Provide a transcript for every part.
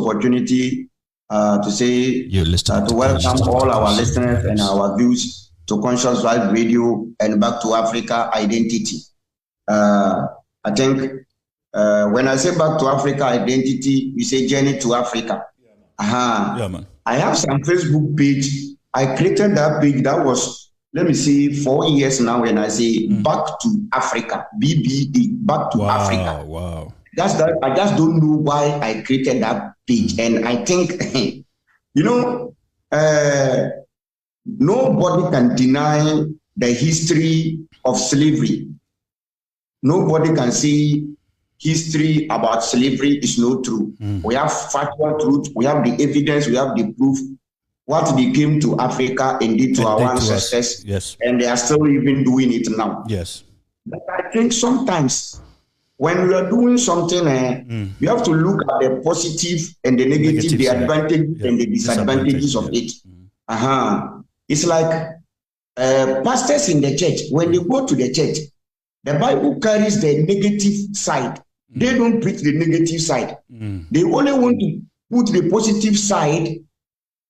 opportunity to say, to welcome all our listeners and our views to Conscious Life Radio and Back to Africa Identity. I think when I say Back to Africa Identity, we say Journey to Africa. Yeah, man. I have some Facebook page. I created that page. That was, let me see, 4 years now, and I say Back to Africa, BBE, Back to Africa. Wow. That's that. I just don't know why I created that page. And I think, nobody can deny the history of slavery. Nobody can say history about slavery is not true. We have factual truth. We have the evidence. We have the proof. What they came to Africa and did to our ancestors. Yes. And they are still even doing it now. Yes. But I think sometimes when we are doing something, we have to look at the positive and the negative, the advantages and the disadvantages of it. It's like pastors in the church, when they go to the church, the Bible carries the negative side. They don't preach the negative side. They only want to put the positive side,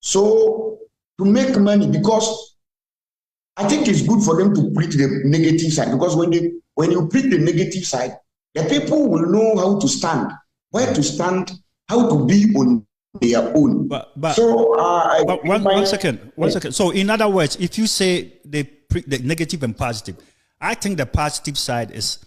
so to make money, because I think it's good for them to preach the negative side, because when you preach the negative side, the people will know how to stand, where to stand, how to be on their own. But one second. So in other words, if you say the negative and positive, I think the positive side is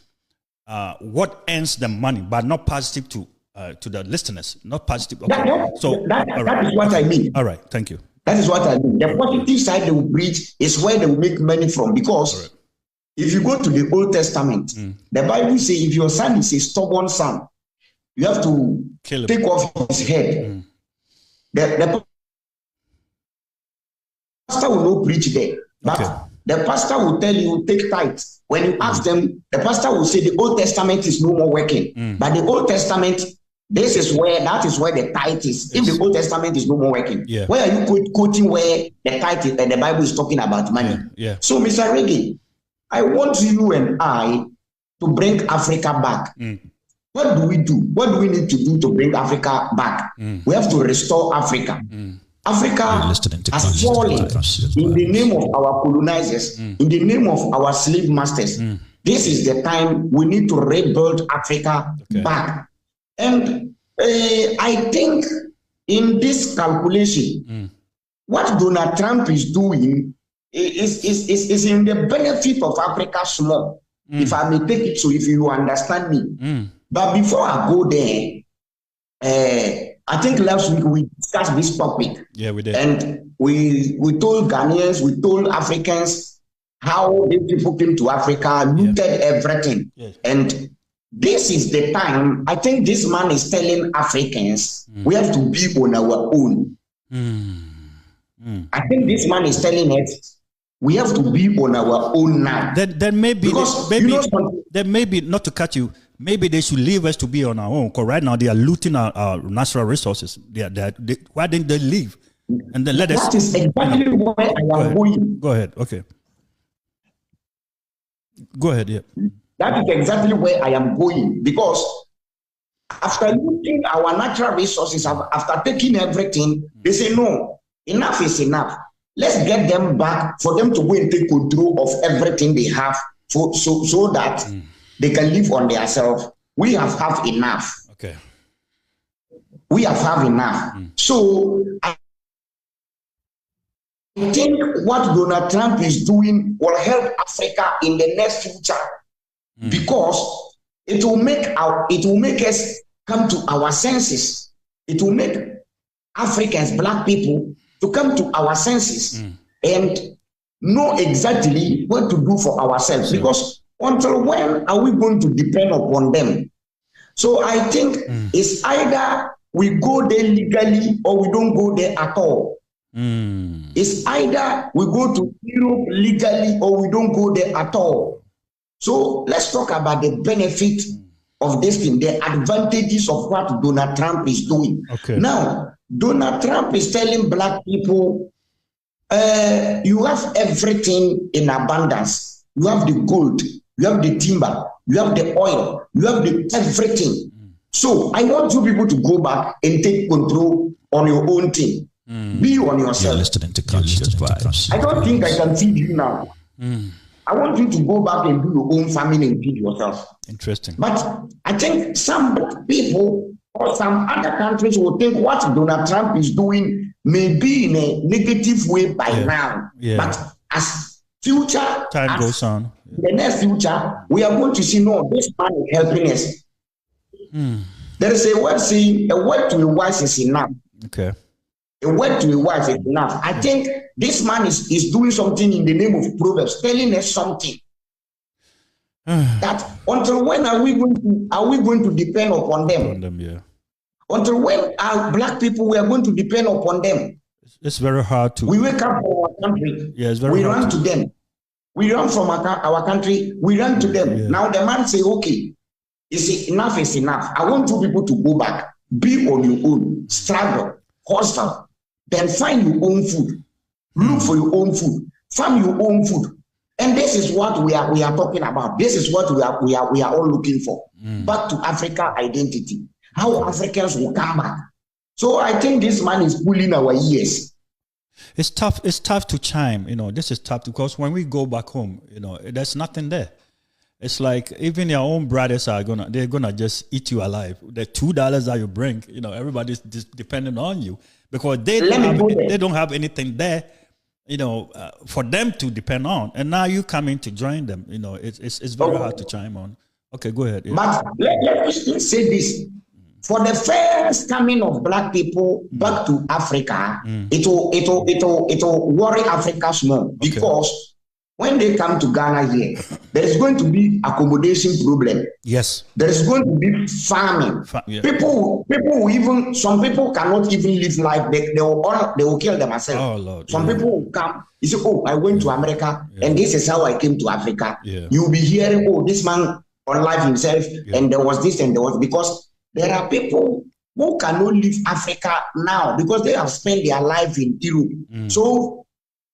what earns the money, but not positive to the listeners, not positive. Okay. That is what I mean. All right, thank you. That is what I mean. The positive side they will preach is where they will make money from, because if you go to the Old Testament, the Bible says if your son is a stubborn son, you have to take off his head. The pastor will not preach there, but the pastor will tell you take tithes. When you ask them, the pastor will say the Old Testament is no more working. But the Old Testament, that is where the tithe is. If the Old Testament is no more working, where are you quoting where the tithe is, and the Bible is talking about money? So, Mr. Reggie, I want you and I to bring Africa back. What do we do? What do we need to do to bring Africa back? We have to restore Africa. Africa has fallen in the name of our colonizers, in the name of our slave masters. This is the time we need to rebuild Africa back. And I think in this calculation, what Donald Trump is doing is in the benefit of Africa small, if I may take it so, if you understand me. But before I go there, I think last week we discussed this topic. Yeah, we did. And we told Ghanaians, we told Africans how these people came to Africa, looted everything. And this is the time, I think this man is telling Africans, we have to be on our own. I think this man is telling us, we have to be on our own now. Then maybe, not to cut you, maybe they should leave us to be on our own. Because right now they are looting our natural resources. Why didn't they leave? And then let us. That is exactly where I am going. Go ahead. Okay. Go ahead. Yeah. That is exactly where I am going, because after looting our natural resources, after taking everything, they say no, enough is enough. Let's get them back for them to go and take control of everything they have, so that they can live on themselves. We have enough. Okay. We have enough. So I think what Donald Trump is doing will help Africa in the next future, because it will make us come to our senses. It will make Africans, black people, to come to our senses and know exactly what to do for ourselves. Because until when are we going to depend upon them? So I think it's either we go there legally or we don't go there at all. It's either we go to Europe legally or we don't go there at all. So let's talk about the benefit of this thing, the advantages of what Donald Trump is doing. Okay. Now, Donald Trump is telling black people, you have everything in abundance. You have the gold, you have the timber, you have the oil, you have the everything. So I want you people to go back and take control on your own thing. Be on yourself. You're listening to Conscious Vibes. I don't think I can feed you now. I want you to go back and do your own family and feed yourself. Interesting. But I think some black people or some other countries will think what Donald Trump is doing may be in a negative way by now. Yeah. But as future time goes on, the next future, we are going to see, no, this man is helping us. There is a word saying, a word to a wise is enough. Okay. A word to a wise is enough. I think this man is doing something in the name of Proverbs, telling us something. That until when are we going to depend upon them? Yeah. Until when are black people we are going to depend upon them? It's very hard to. We wake up from our country. Yeah, it's very we hard run to them. We run from our country. We run to them. Yeah. Now the man say, okay, enough is enough. I want you people to go back, be on your own, struggle, hustle, then find your own food, look for your own food, farm your own food. And this is what we are talking about. This is what we are all looking for. Back to Africa identity. How Africans will come back. So I think this man is pulling our ears. It's tough. It's tough to chime. This is tough because when we go back home, there's nothing there. It's like even your own brothers they're gonna just eat you alive. The $2 that you bring, everybody's dependent on you because they don't have anything there. For them to depend on, and now you coming to join them. It's very hard to chime on. Okay, go ahead. Yeah. But let's say this: for the first coming of black people back to Africa, it will worry Africa small because when they come to Ghana here, there is going to be accommodation problem. Yes, there is going to be farming. People some people cannot even live life. They will kill themselves. Oh, Lord. Some people will come. You say, "Oh, I went to America, and this is how I came to Africa." Yeah. You'll be hearing, "Oh, this man unalive himself, and there was this and there was," because there are people who cannot leave Africa now because they have spent their life in Europe. So,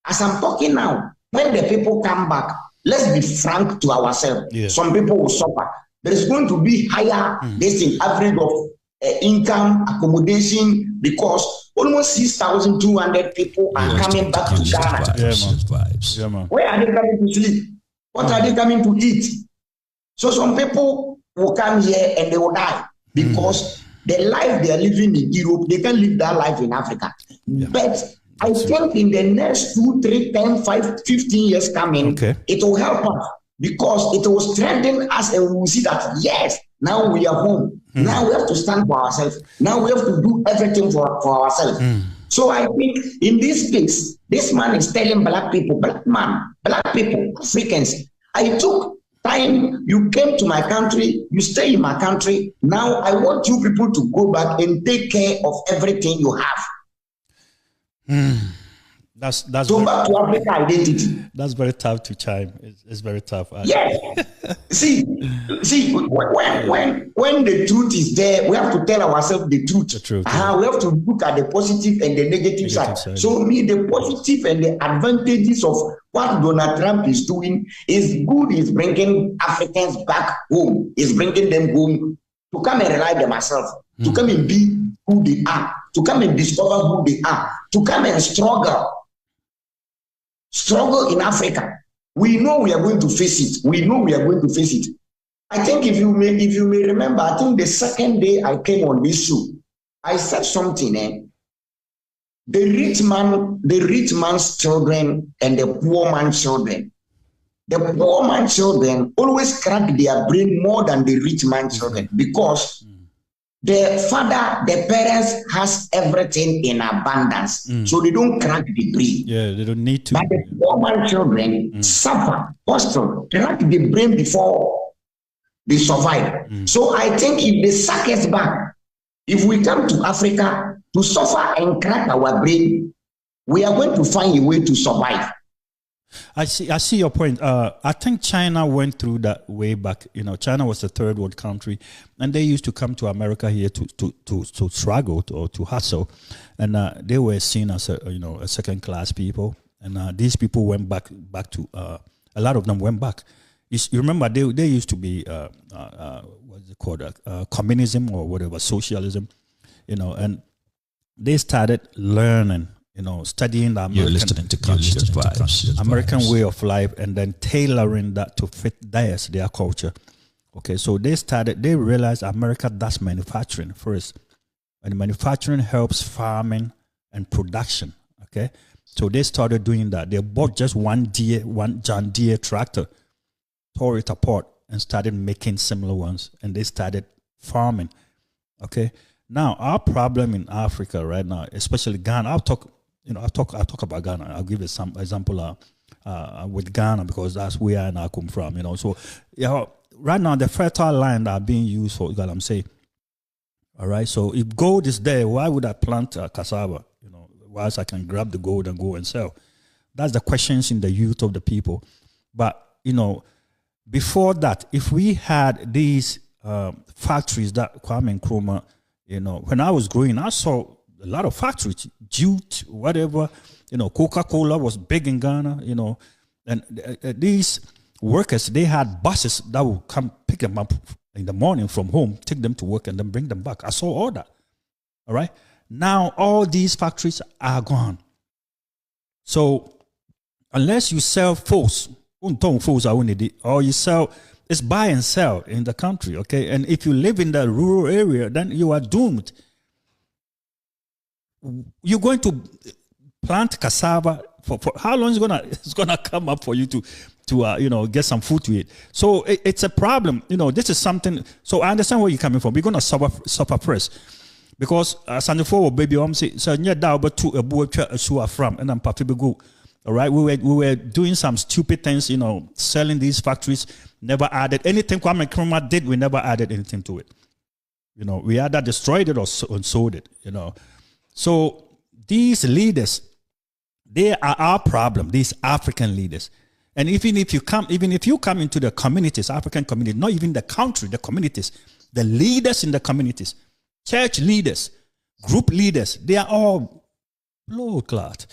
as I'm talking now, when the people come back, let's be frank to ourselves. Yeah. Some people will suffer. There is going to be higher average of income, accommodation, because almost 6,200 people are coming back to Ghana. Yeah, man. Where are they coming to sleep? What are they coming to eat? So some people will come here and they will die because the life they are living in Europe, they can live that life in Africa. Yeah. But I think in the next 2, 3, 10, 5, 15 years coming, it will help us because it will strengthen us and we will see that, yes, now we are home. Now we have to stand for ourselves. Now we have to do everything for ourselves. So I think in this case, this man is telling black people, black people, Africans, I took time, you came to my country, you stay in my country. Now I want you people to go back and take care of everything you have. That's so back to Africa identity. That's very tough to chime. It's very tough. Yes. see, when the truth is there, we have to tell ourselves the truth. The truth. We have to look at the positive and the negative side. So the positive and the advantages of what Donald Trump is doing is good. Is bringing Africans back home. Is bringing them home to come and realize themselves, to come and be who they are, to come and discover who they are, to come and struggle in Africa. We know we are going to face it. I think if you may remember, I think the second day I came on this show, I said something. The rich man's children and the poor man's children. The poor man's children always crack their brain more than the rich man's children because the parents has everything in abundance, so they don't crack the brain. Yeah, they don't need to. But the poor man's children suffer, hustle, crack the brain before they survive. So I think if they suck us back, if we come to Africa to suffer and crack our brain, we are going to find a way to survive. I see your point. I think China went through that way back. China was a third world country, and they used to come to America here to struggle or to hustle, and they were seen as a second class people. And these people went back to a lot of them went back. You remember they used to be what's it called, communism or whatever, socialism, and they started learning, studying the You're listening to Conscious Vibes. American way of life, and then tailoring that to fit their culture. Okay, so they realized America does manufacturing first, and manufacturing helps farming and production. Okay, so they started doing that. They bought just one John Deere tractor, tore it apart, and started making similar ones, and they started farming. Okay, now our problem in Africa right now, especially Ghana, I'll talk about Ghana. I'll give you some example with Ghana, because that's where I come from. So right now the fertile land are being used for what I'm saying. All right, so if gold is there, why would I plant cassava? Whilst I can grab the gold and go and sell. That's the questions in the youth of the people. But before that, if we had these factories that Kwame Nkrumah, when I was growing, I saw a lot of factories, jute, whatever, Coca-Cola was big in Ghana, and these workers, they had buses that would come pick them up in the morning from home, take them to work, and then bring them back. I saw all that. All right. Now all these factories are gone. So unless you sell foods, or you sell, it's buy and sell in the country, okay? And if you live in the rural area, then you are doomed. You're going to plant cassava for how long is it's gonna come up for you to get some food to eat. So it's a problem. This is something. So I understand where you're coming from. We're gonna suffer first. Because Sanifo baby say so near doubt to a boy from and I'm go. All right, we were doing some stupid things, selling these factories, never added anything. Kwame Nkrumah did, we never added anything to it. We either destroyed it or sold it. So these leaders, they are our problem. These African leaders, and even if you come into the communities, African communities, not even the country, the communities, the leaders in the communities. Church leaders, group leaders, they are all blood-clad.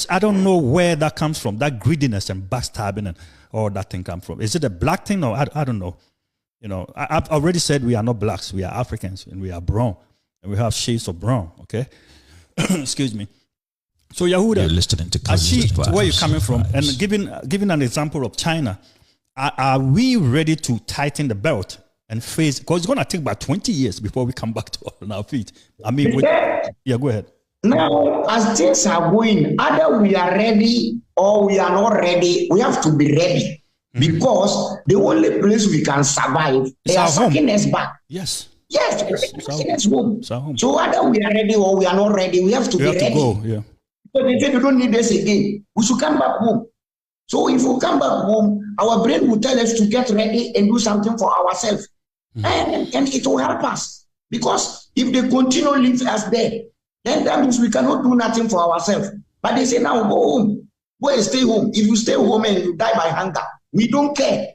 I don't know where that comes from, that greediness and backstabbing and all that thing come from. Is it a black thing or I don't know. I've already said we are not blacks, we are Africans, and we are brown, and we have shades of brown, okay? Excuse me. So Yahuda, you're listening to I see where you're coming from, and giving an example of China, are we ready to tighten the belt and face, because it's going to take about 20 years before we come back to on our feet. I mean, go ahead. Now, as things are going, either we are ready or we are not ready, we have to be ready. Because the only place we can survive, they are sucking us back. Yes. Yes, sucking us home. So either we are ready or we are not ready, we have to be ready. Go, yeah. So they say you don't need us again. We should come back home. So if we come back home, our brain will tell us to get ready and do something for ourselves. And it will help us. Because if they continue to leave us there, then that means we cannot do nothing for ourselves. But they say, now go home. Go and stay home. If you stay home and you die by hunger, we don't care.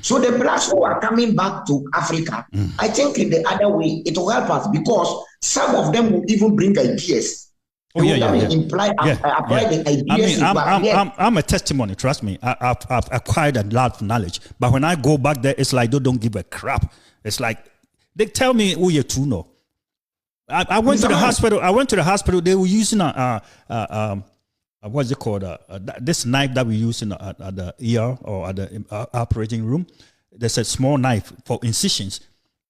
So the blacks who are coming back to Africa, I think in the other way, it will help us because some of them will even bring ideas. Apply the ideas. I mean, I'm a testimony, trust me. I've acquired a lot of knowledge. But when I go back there, it's like they don't give a crap. It's like they tell me who you to know. I went to the hospital. They were using what's it called? This knife that we use at the ER or at the operating room. There's a small knife for incisions.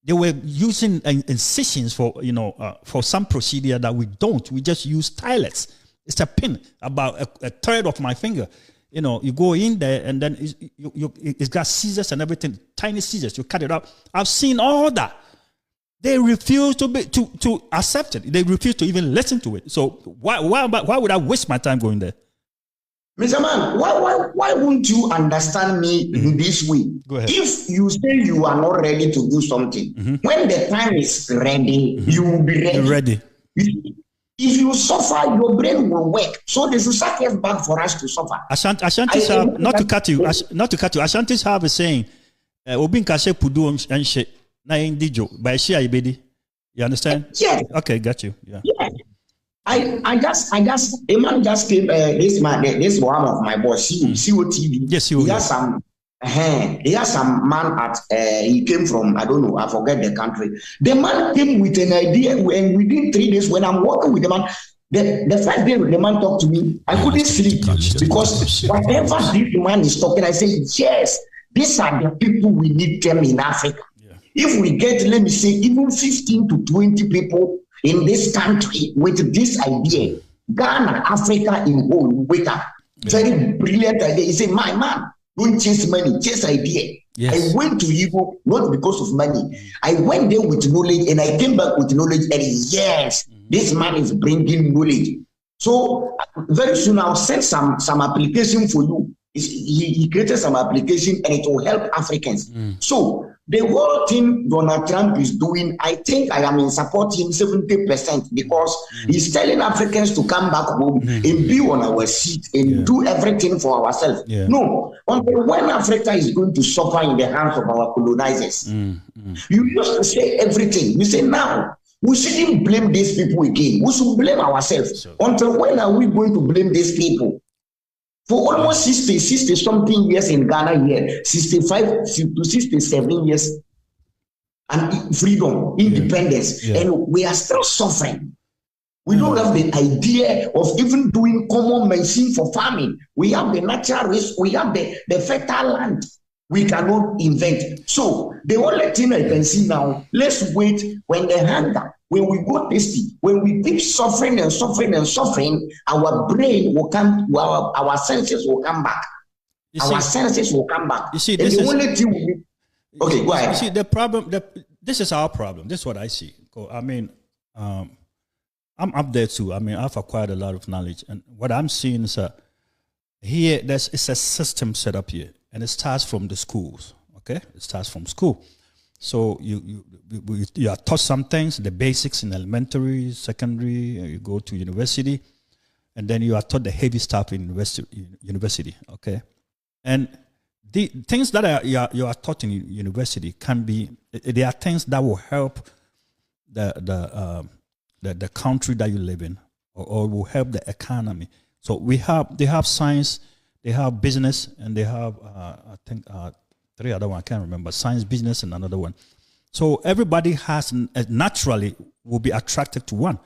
They were using incisions for some procedure that we don't. We just use stylets. It's a pin about a third of my finger. You go in there and then it's got scissors and everything, tiny scissors. You cut it up. I've seen all that. They refuse to accept it. They refuse to even listen to it. So why would I waste my time going there? Mr. Man, why won't you understand me in this way? Go ahead. If you say you are not ready to do something, when the time is ready, you will be ready. You're ready. If you suffer, your brain will work. So they should sack us back for us to suffer. Ashantis have, not to cut you, Ashantis have a saying, Obin Kashe Pudu and she na indijo by she ibedi. You understand? Yes. Okay, got you. Yeah. Yes. I just a man just came. This one of my boss, COTV. Yes, he has some He has some man at, he came from, I don't know, I forget the country. The man came with an idea, and within 3 days, when I'm working with the man, the first day the man talked to me, I couldn't sleep because whatever this man is talking, I say, yes, these are the people we need them in Africa. Yeah. If we get, let me say, even 15 to 20 people in this country with this idea, Ghana, Africa in whole, wake up. Very brilliant idea. He said, my man, don't chase money, chase idea. Yes. I went to Igbo not because of money. I went there with knowledge and I came back with knowledge. And yes, this man is bringing knowledge. So very soon I'll send some application for you. He created some application and it will help Africans. So the whole thing Donald Trump is doing, I think I am in support him 70% because he's telling Africans to come back home and be on our seat and do everything for ourselves. No, until when Africa is going to suffer in the hands of our colonizers. You used to say everything. You say now, we shouldn't blame these people again. We should blame ourselves. Until when are we going to blame these people? For almost 60 something years in Ghana here, 65 to 67 years, and freedom, independence, and we are still suffering. We don't have the idea of even doing common machine for farming. We have the natural risk, we have the fertile land. We cannot invent. So the only thing I can see now, let's wait when the hunger, when we go tasty, when we keep suffering and suffering and suffering, our brain will come, our senses will come back. Senses will come back. You see, and the only thing we need. Okay, go ahead. You see, the problem, this is our problem. This is what I see. I mean, I'm up there too. I mean, I've acquired a lot of knowledge. And what I'm seeing is here, it's a system set up here. And it starts from the schools, okay? It starts from school. So you are taught some things, the basics in elementary, secondary, you go to university, and then you are taught the heavy stuff in university, okay? And the things that you are taught in university there are things that will help the country that you live in, or will help the economy. So they have science, they have business, and they have, I think, 3 other ones. I can't remember. Science, business, and another one. So everybody has naturally will be attracted to one.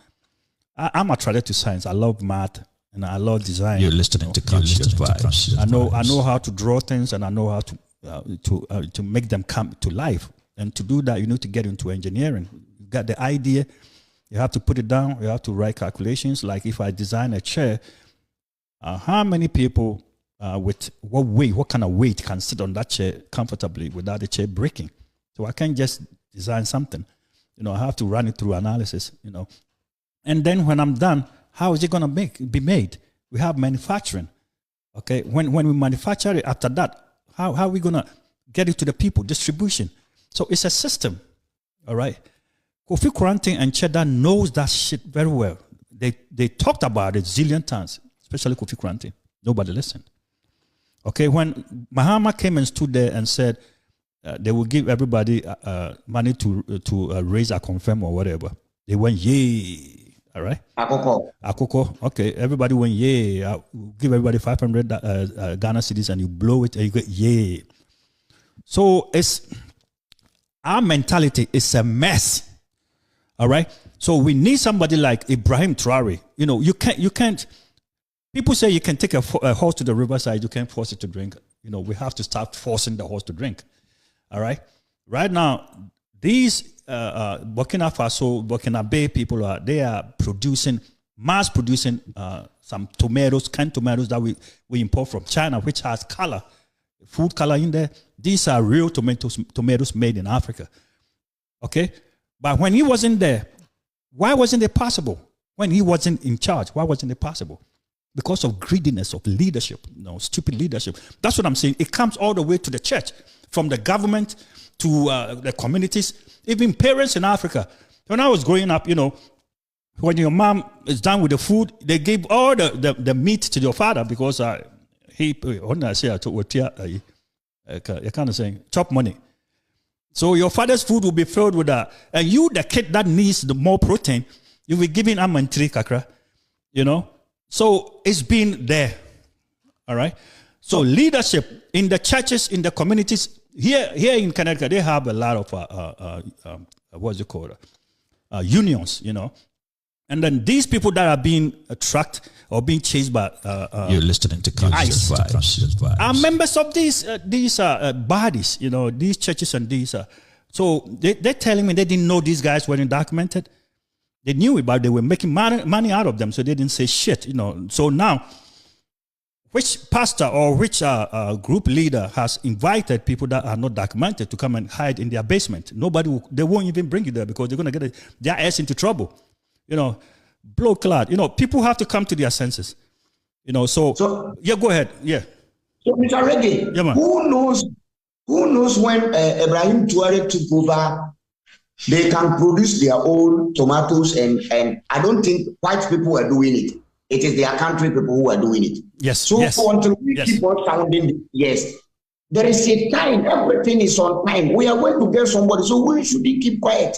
I'm attracted to science. I love math and I love design. You're listening to Conscious Vibes. I know how to draw things, and I know how to make them come to life. And to do that, you need to get into engineering. You got the idea. You have to put it down. You have to write calculations. Like if I design a chair, how many people with what kind of weight can sit on that chair comfortably without the chair breaking? So I can't just design something. I have to run it through analysis, And then when I'm done, how is it going to be made? We have manufacturing. Okay, when we manufacture it, after that, how are we going to get it to the people? Distribution. So it's a system, all right? Kofi Koranteng and Cheddar knows that shit very well. They talked about it zillion times, especially Kofi Koranteng. Nobody listened. Okay, when Mahama came and stood there and said they will give everybody money to raise a confirm or whatever, they went, yay. All right? Akoko. Okay, everybody went, yay. I'll give everybody 500 Ghana cedis and you blow it and you get, yay. So our mentality is a mess. All right? So we need somebody like Ibrahim Traore. You can't. People say you can take a horse to the riverside, you can't force it to drink. We have to start forcing the horse to drink. All right? Right now, these Burkina Faso, Burkina Bay people, they are mass producing some tomatoes, canned tomatoes that we import from China, which has color, food color in there. These are real tomatoes made in Africa. Okay? But when he wasn't there, why wasn't it possible? When he wasn't in charge, why wasn't it possible? Because of greediness of leadership, stupid leadership. That's what I'm saying. It comes all the way to the church, from the government to the communities, even parents in Africa. When I was growing up, when your mom is done with the food, they gave all the meat to your father because when I say I kind of saying chop money. So your father's food will be filled with that, and you, the kid that needs the more protein, you'll be giving amantri kakra, So it's been there, all right? So leadership in the churches, in the communities, here in Connecticut, they have a lot of, what's it called? Unions, you know. And then these people that are being tracked or being chased by you're listening to Conscious Vibes. Are members of these bodies, you know, these churches and these. So they're telling me they didn't know these guys weren't documented. They knew it, but they were making money out of them, so they didn't say shit, you know. So now, which pastor or which group leader has invited people that are not documented to come and hide in their basement? They won't even bring you there because they're going to get their ass into trouble. You know, blow clot. You know, people have to come to their senses. You know, so yeah, go ahead. Yeah. So, Mr. Reggae, yeah, man. Who knows when Ibrahim Traoré took over, they can produce their own tomatoes, and I don't think white people are doing it. It is their country people who are doing it. Yes. So until we keep on sounding, yes, there is a time. Everything is on time. We are going to get somebody, so we should keep quiet.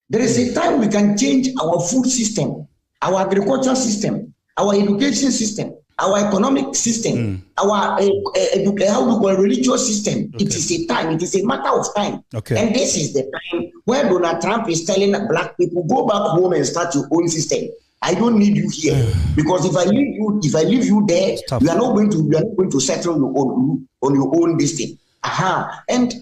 There is a time we can change our food system, our agricultural system, our education system, our economic system, our religious system. Okay. It is a time. It is a matter of time. Okay. And this is the time where Donald Trump is telling black people, go back home and start your own system. I don't need you here because if I leave you there, you are not going to settle on your own this thing. And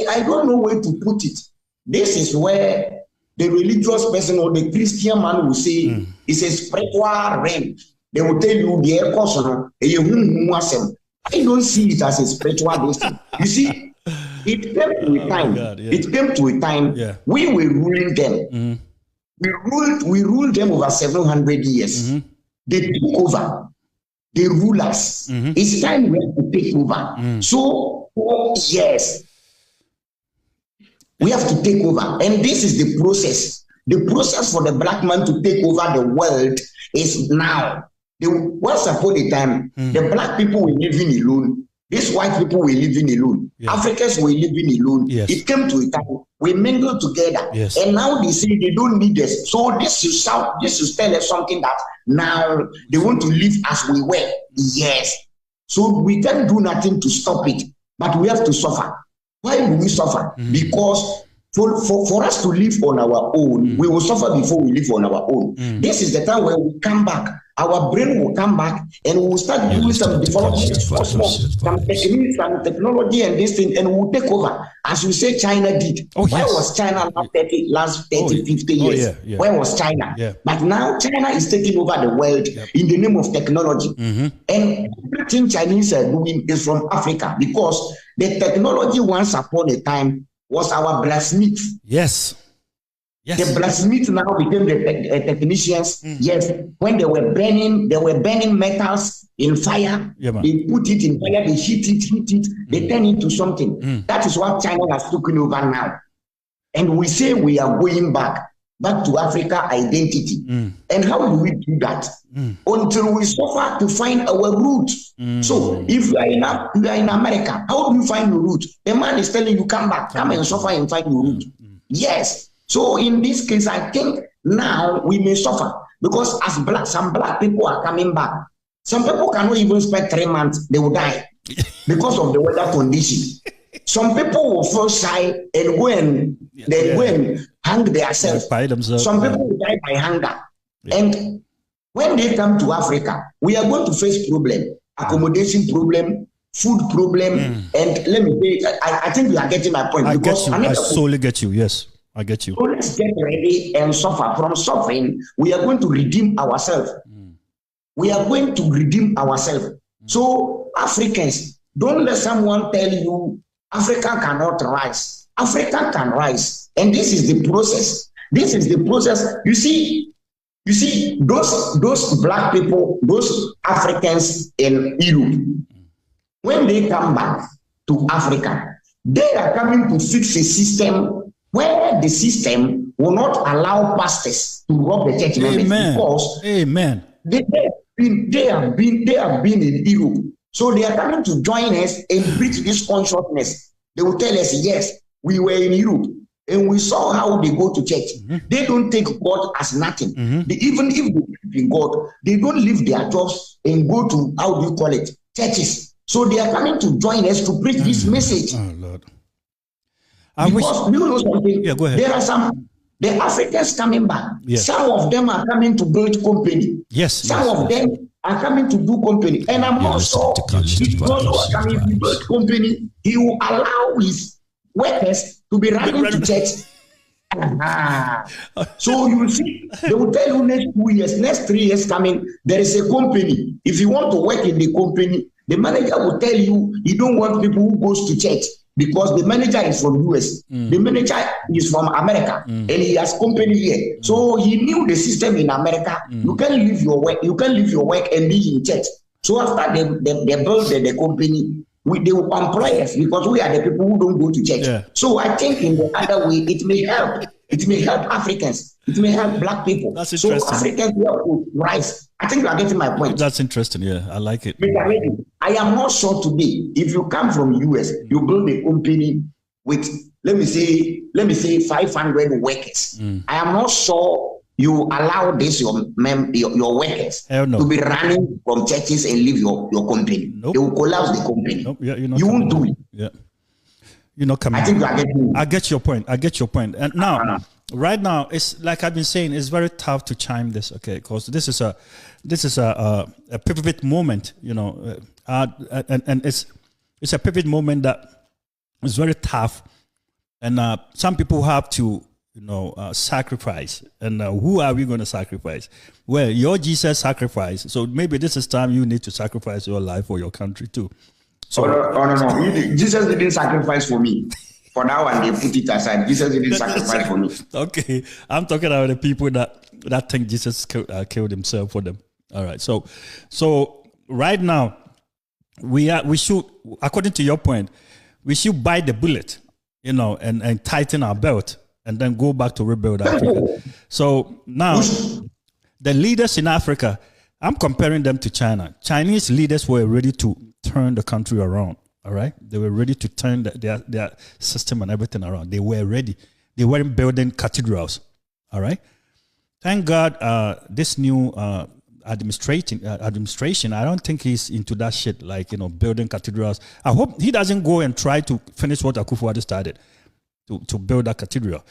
I don't know where to put it. This is where the religious person or the Christian man will say it's a spiritual realm. They will tell you the air person. I don't see it as a spiritual thing. You see, it came to a time. It came to a time we were ruling them. We ruled them over 700 years. They took over. They rule us. It's time we have to take over. So, yes, we have to take over. And this is the process. The process for the black man to take over the world is now. Once upon a time, the black people were living alone. These white people were living alone. Yes. Africans were living alone. Yes. It came to a time we mingled together. Yes. And now they say they don't need us. So this is tell us something that now they want to live as we were. Yes. So we can't do nothing to stop it, but we have to suffer. Why do we suffer? Because for us to live on our own, we will suffer before we live on our own. This is the time where we come back. Our brain will come back and we will start doing some development, some techniques, some technology and this thing, and we'll take over. As you say, China did. Where was China last 30, 50 years? Where was China? But now China is taking over the world in the name of technology. And everything Chinese are doing is from Africa because the technology once upon a time was our blacksmith. Yes. The blacksmith now became the technicians. Yes, when they were burning metals in fire. They put it in fire, they heat it, they turn it to something. That is what China has taken over now. And we say we are going back to Africa identity. And how do we do that? Until we suffer to find our roots. So if you are in America, how do you find your root? The man is telling you, come back, come and suffer and find your root. Yes. So in this case, I think now we may suffer because some black people are coming back. Some people cannot even spend 3 months, they will die because of the weather conditions. Some people will fall shy and go and hang themselves. Some people will die by hunger. And when they come to Africa, we are going to face problem, accommodation problem, food problem, and let me say, I think you are getting my point. I solely get you, yes. I get you. So let's get ready and suffer. From suffering, we are going to redeem ourselves. We are going to redeem ourselves. So Africans, don't let someone tell you Africa cannot rise. Africa can rise. And this is the process. This is the process. You see, those black people, those Africans in Europe, when they come back to Africa, they are coming to fix a system where the system will not allow pastors to rob the church members because they have been in Europe. So they are coming to join us and preach this consciousness. They will tell us, yes, we were in Europe and we saw how they go to church. They don't take God as nothing. Even if they believe in God, they don't leave their jobs and go to, how do you call it, churches. So they are coming to join us to preach this message. Oh, Lord. Because you know something? Yeah, go ahead. There are the Africans coming back. Yes. Some of them are coming to build company. Yes. Some of them are coming to do company. And I'm also, if God are coming to build company, he will allow his workers to be running to church. So you see, they will tell you next 2 years, next 3 years coming, there is a company. If you want to work in the company, the manager will tell you he don't want people who goes to church because the manager is from US. The manager is from America and he has company here. So he knew the system in America. You can leave your work, and be in church. So after they build the company, they will employ us because we are the people who don't go to church. Yeah. So I think in the other way, it may help. It may help Africans. It may help black people. That's interesting. So Africans will rise. I think you are getting my point. That's interesting. Yeah, I like it. I am not sure today, if you come from US, you build a company with, let me say 500 workers. I am not sure you allow this your workers to be running from churches and leave your company. Nope. They will collapse the company. Nope. Yeah, you won't do it. Yeah. You're not coming. I think you are getting. I get your point. And now, right now, it's like I've been saying, it's very tough to chime this, okay? Because this is a pivot moment, you know, and it's a pivot moment that is very tough, and some people have to, you know, sacrifice. And who are we going to sacrifice? Well, your Jesus sacrificed, so maybe this is time you need to sacrifice your life for your country too. So, no. Jesus didn't sacrifice for me. For now, and they put it aside. Jesus didn't sacrifice for me. Okay, I'm talking about the people that think Jesus killed himself for them. All right. So right now, we should, according to your point, we should bite the bullet, you know, and tighten our belt, and then go back to rebuild Africa. So now, the leaders in Africa, I'm comparing them to China. Chinese leaders were ready to turn the country around. All right, they were ready to turn their system and everything around. They were ready. They weren't building cathedrals. All right. Thank God, this new administration. I don't think he's into that shit, like, you know, building cathedrals. I hope he doesn't go and try to finish what Akufo-Addo started to build that cathedral.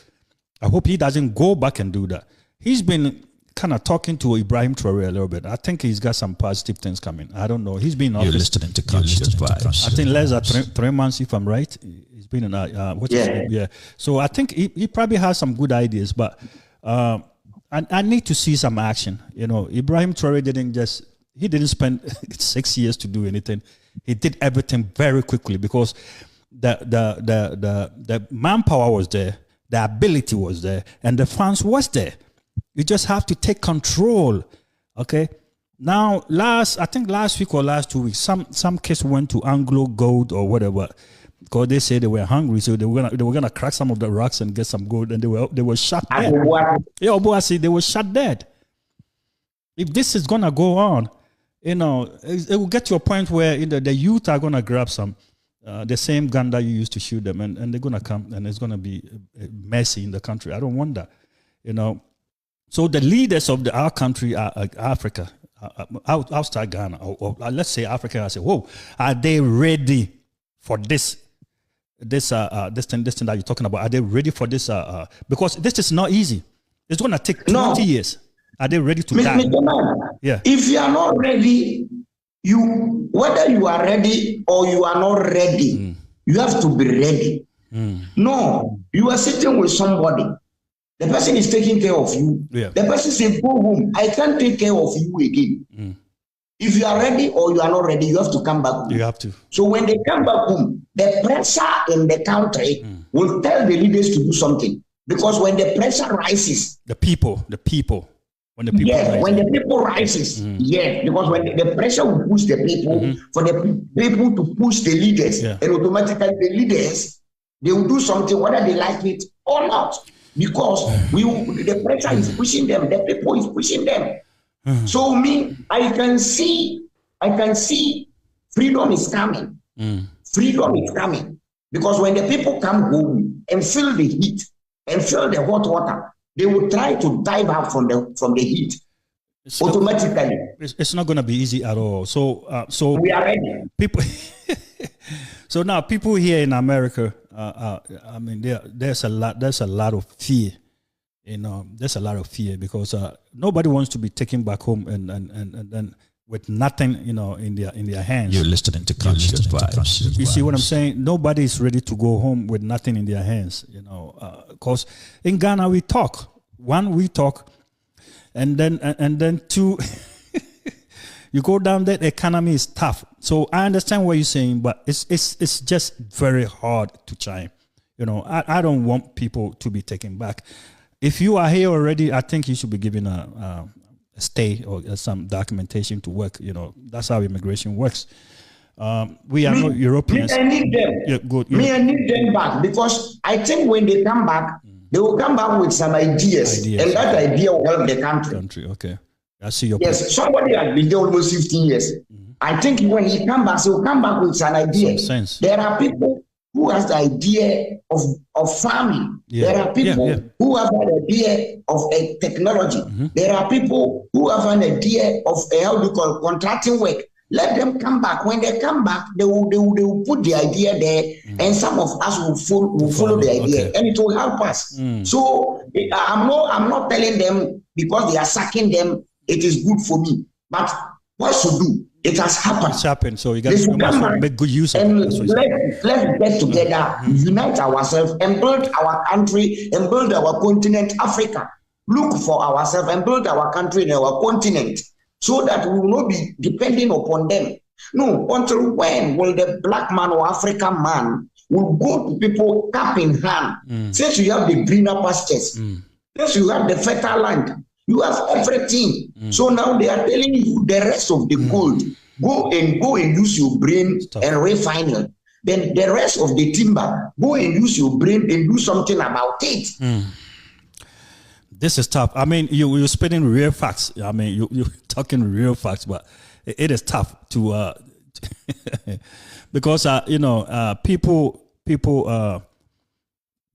I hope he doesn't go back and do that. He's been kind of talking to Ibrahim Traore a little bit. I think he's got some positive things coming. I don't know. He's been on. You're listening to Conscious Vibes. I think less than 3 months, if I'm right. He's been in yeah. So I think he probably has some good ideas, but I need to see some action. You know, Ibrahim Traore didn't spend 6 years to do anything. He did everything very quickly because the manpower was there, the ability was there, and the funds was there. You just have to take control, okay? Now, I think last week or last 2 weeks, some kids went to Anglo Gold or whatever because they said they were hungry, so they were gonna crack some of the rocks and get some gold, and they were shot dead. Yeah, Obuasi, they were shot dead. If this is gonna go on, you know, it will get to a point where, you know, the youth are gonna grab some the same gun that you used to shoot them, and they're gonna come, and it's gonna be messy in the country. I don't want that, you know. So the leaders of our country are Africa, outside Ghana, or let's say Africa. I say, whoa, are they ready for this thing that you're talking about? Are they ready for this? Because this is not easy. It's going to take 20 years. Are they ready to die? Yeah. If you are not ready, whether you are ready or you are not ready, you have to be ready. No, you are sitting with somebody. The person is taking care of you. Yeah. The person says, go home. I can't take care of you again. If you are ready or you are not ready, you have to come back home. You have to. So when they come back home, the pressure in the country will tell the leaders to do something. Because when the pressure rises... When the people when the people rises, yes, because when the pressure will push the people, for the people to push the leaders, and automatically the leaders, they will do something whether they like it or not. Because the pressure is pushing them, the people is pushing them. So I can see freedom is coming. Freedom is coming. Because when the people come home and feel the heat and feel the hot water, they will try to dive out from the heat. automatically. It's not going to be easy at all. So We are ready. people. So now people here in America, I mean, there's a lot of fear. There's a lot of fear because nobody wants to be taken back home and then with nothing, in their hands. You're listening to Conscious Vibes. You see what I'm saying? Nobody is ready to go home with nothing in their hands. Because in Ghana we talk. One, we talk, and then two. You go down there, the economy is tough. So I understand what you're saying, but it's just very hard to chime. I don't want people to be taken back. If you are here already, I think you should be given a stay or some documentation to work. That's how immigration works. We are not Europeans. I need them. Yeah, good. I need them back because I think when they come back, they will come back with some ideas. And that idea will help the country. Okay. I see your Yes, point. somebody has been there almost 15 years. I think when he comes back, he will come back with an idea. Some sense. There are people who has the idea of farming. Yeah. There are people who have an idea of a technology. There are people who have an idea of contracting work. Let them come back. When they come back, they will put the idea there, and some of us will follow the idea, and it will help us. So I'm not telling them because they are sacking them. It is good for me, but what should do? It has happened. It's happened, so you must make good use of and it. Let's get together, unite ourselves, and build our country and build our continent, Africa. Look for ourselves and build our country and our continent, so that we will not be depending upon them. No, until when will the black man or African man will go to people cap in hand? Since you have the greener pastures, since you have the fertile land, you have everything. So now they are telling you the rest of the gold. Go and use your brain and refine it. Then the rest of the timber, go and use your brain and do something about it. This is tough. I mean, you're spitting real facts. I mean, you're talking real facts, but it is tough to because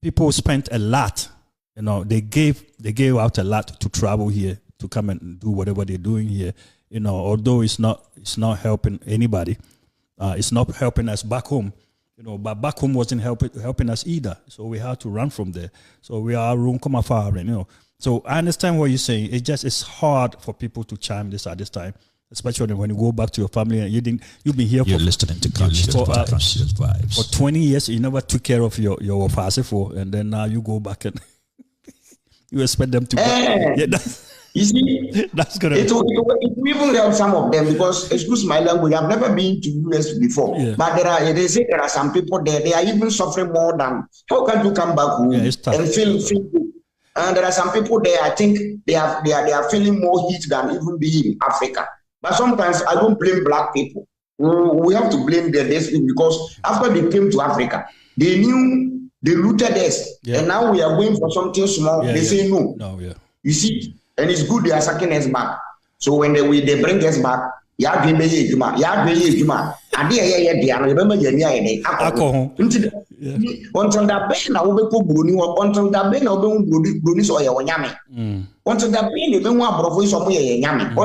people spent a lot. They gave out a lot to travel here to come and do whatever they're doing here. Although it's not helping anybody, it's not helping us back home. But back home wasn't helping us either. So we had to run from there. So we are room come afar, So I understand what you're saying. It's hard for people to chime this at this time, especially when you go back to your family and you've been here You're listening to Conscious Vibes. For 20 years. You never took care of your wafase, and then now you go back and you expect them to. You see, that's gonna. It will even help some of them because, excuse my language, I've never been to US before. Yeah. But they say there are some people there. They are even suffering more than. How can you come back home and feel good? And there are some people there. I think they are feeling more heat than even being in Africa. But sometimes I don't blame black people. We have to blame this because after they came to Africa, they knew they looted us, and now we are going for something small. They say no. No, yeah. You see. And it's good they are sucking us back. So when they bring us back, until that pain now be Bruni until that pain now be Bruni so yami. Until that pain they be one bravo so yami.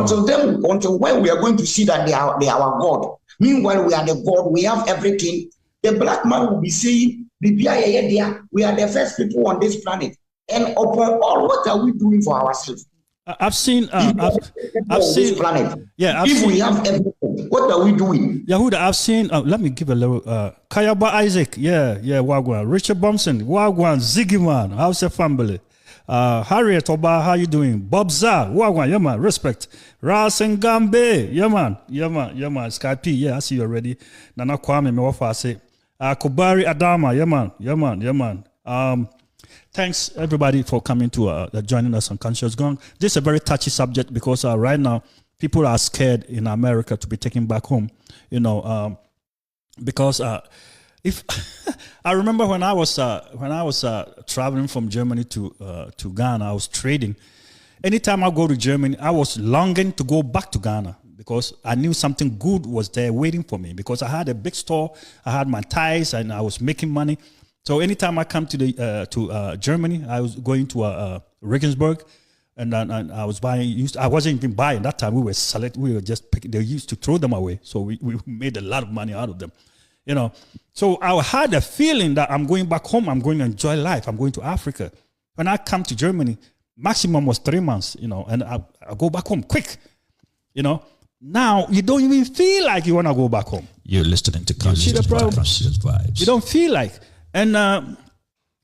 Until when we are going to see that they are our God. Meanwhile we are the God, we have everything. The black man will be saying, we are the first people on this planet. And upon all, what are we doing for ourselves? I've seen planet. Yeah, if we have everything, what are we doing? Yahuda, I've seen. Let me give a little. Kayaba Isaac, yeah, Wagwan. Richard Bomson, Wagwan. Ziggy Man, how's your family? Harriet Oba, how you doing? Bob Zah, Wagwan, yeah man, respect. Rasen Gambe, yeah man. Skype, yeah, I see you already. Nana Kwame, me wafa say. Kubari Adama, yeah man. Thanks everybody for coming to joining us on Conscious Gong. This is a very touchy subject because right now people are scared in America to be taken back home. Because if I remember when I was traveling from Germany to Ghana, I was trading. Anytime I go to Germany, I was longing to go back to Ghana because I knew something good was there waiting for me. Because I had a big store, I had my ties, and I was making money. So anytime I come to Germany, I was going to Regensburg, And then I was buying. I wasn't even buying that time. We were just picking. They used to throw them away. So we made a lot of money out of them, you know. So I had a feeling that I'm going back home. I'm going to enjoy life. I'm going to Africa. When I come to Germany, maximum was 3 months, you know, and I go back home quick, you know. Now you don't even feel like you want to go back home. You're listening to Conscious Vibes. You don't feel like, and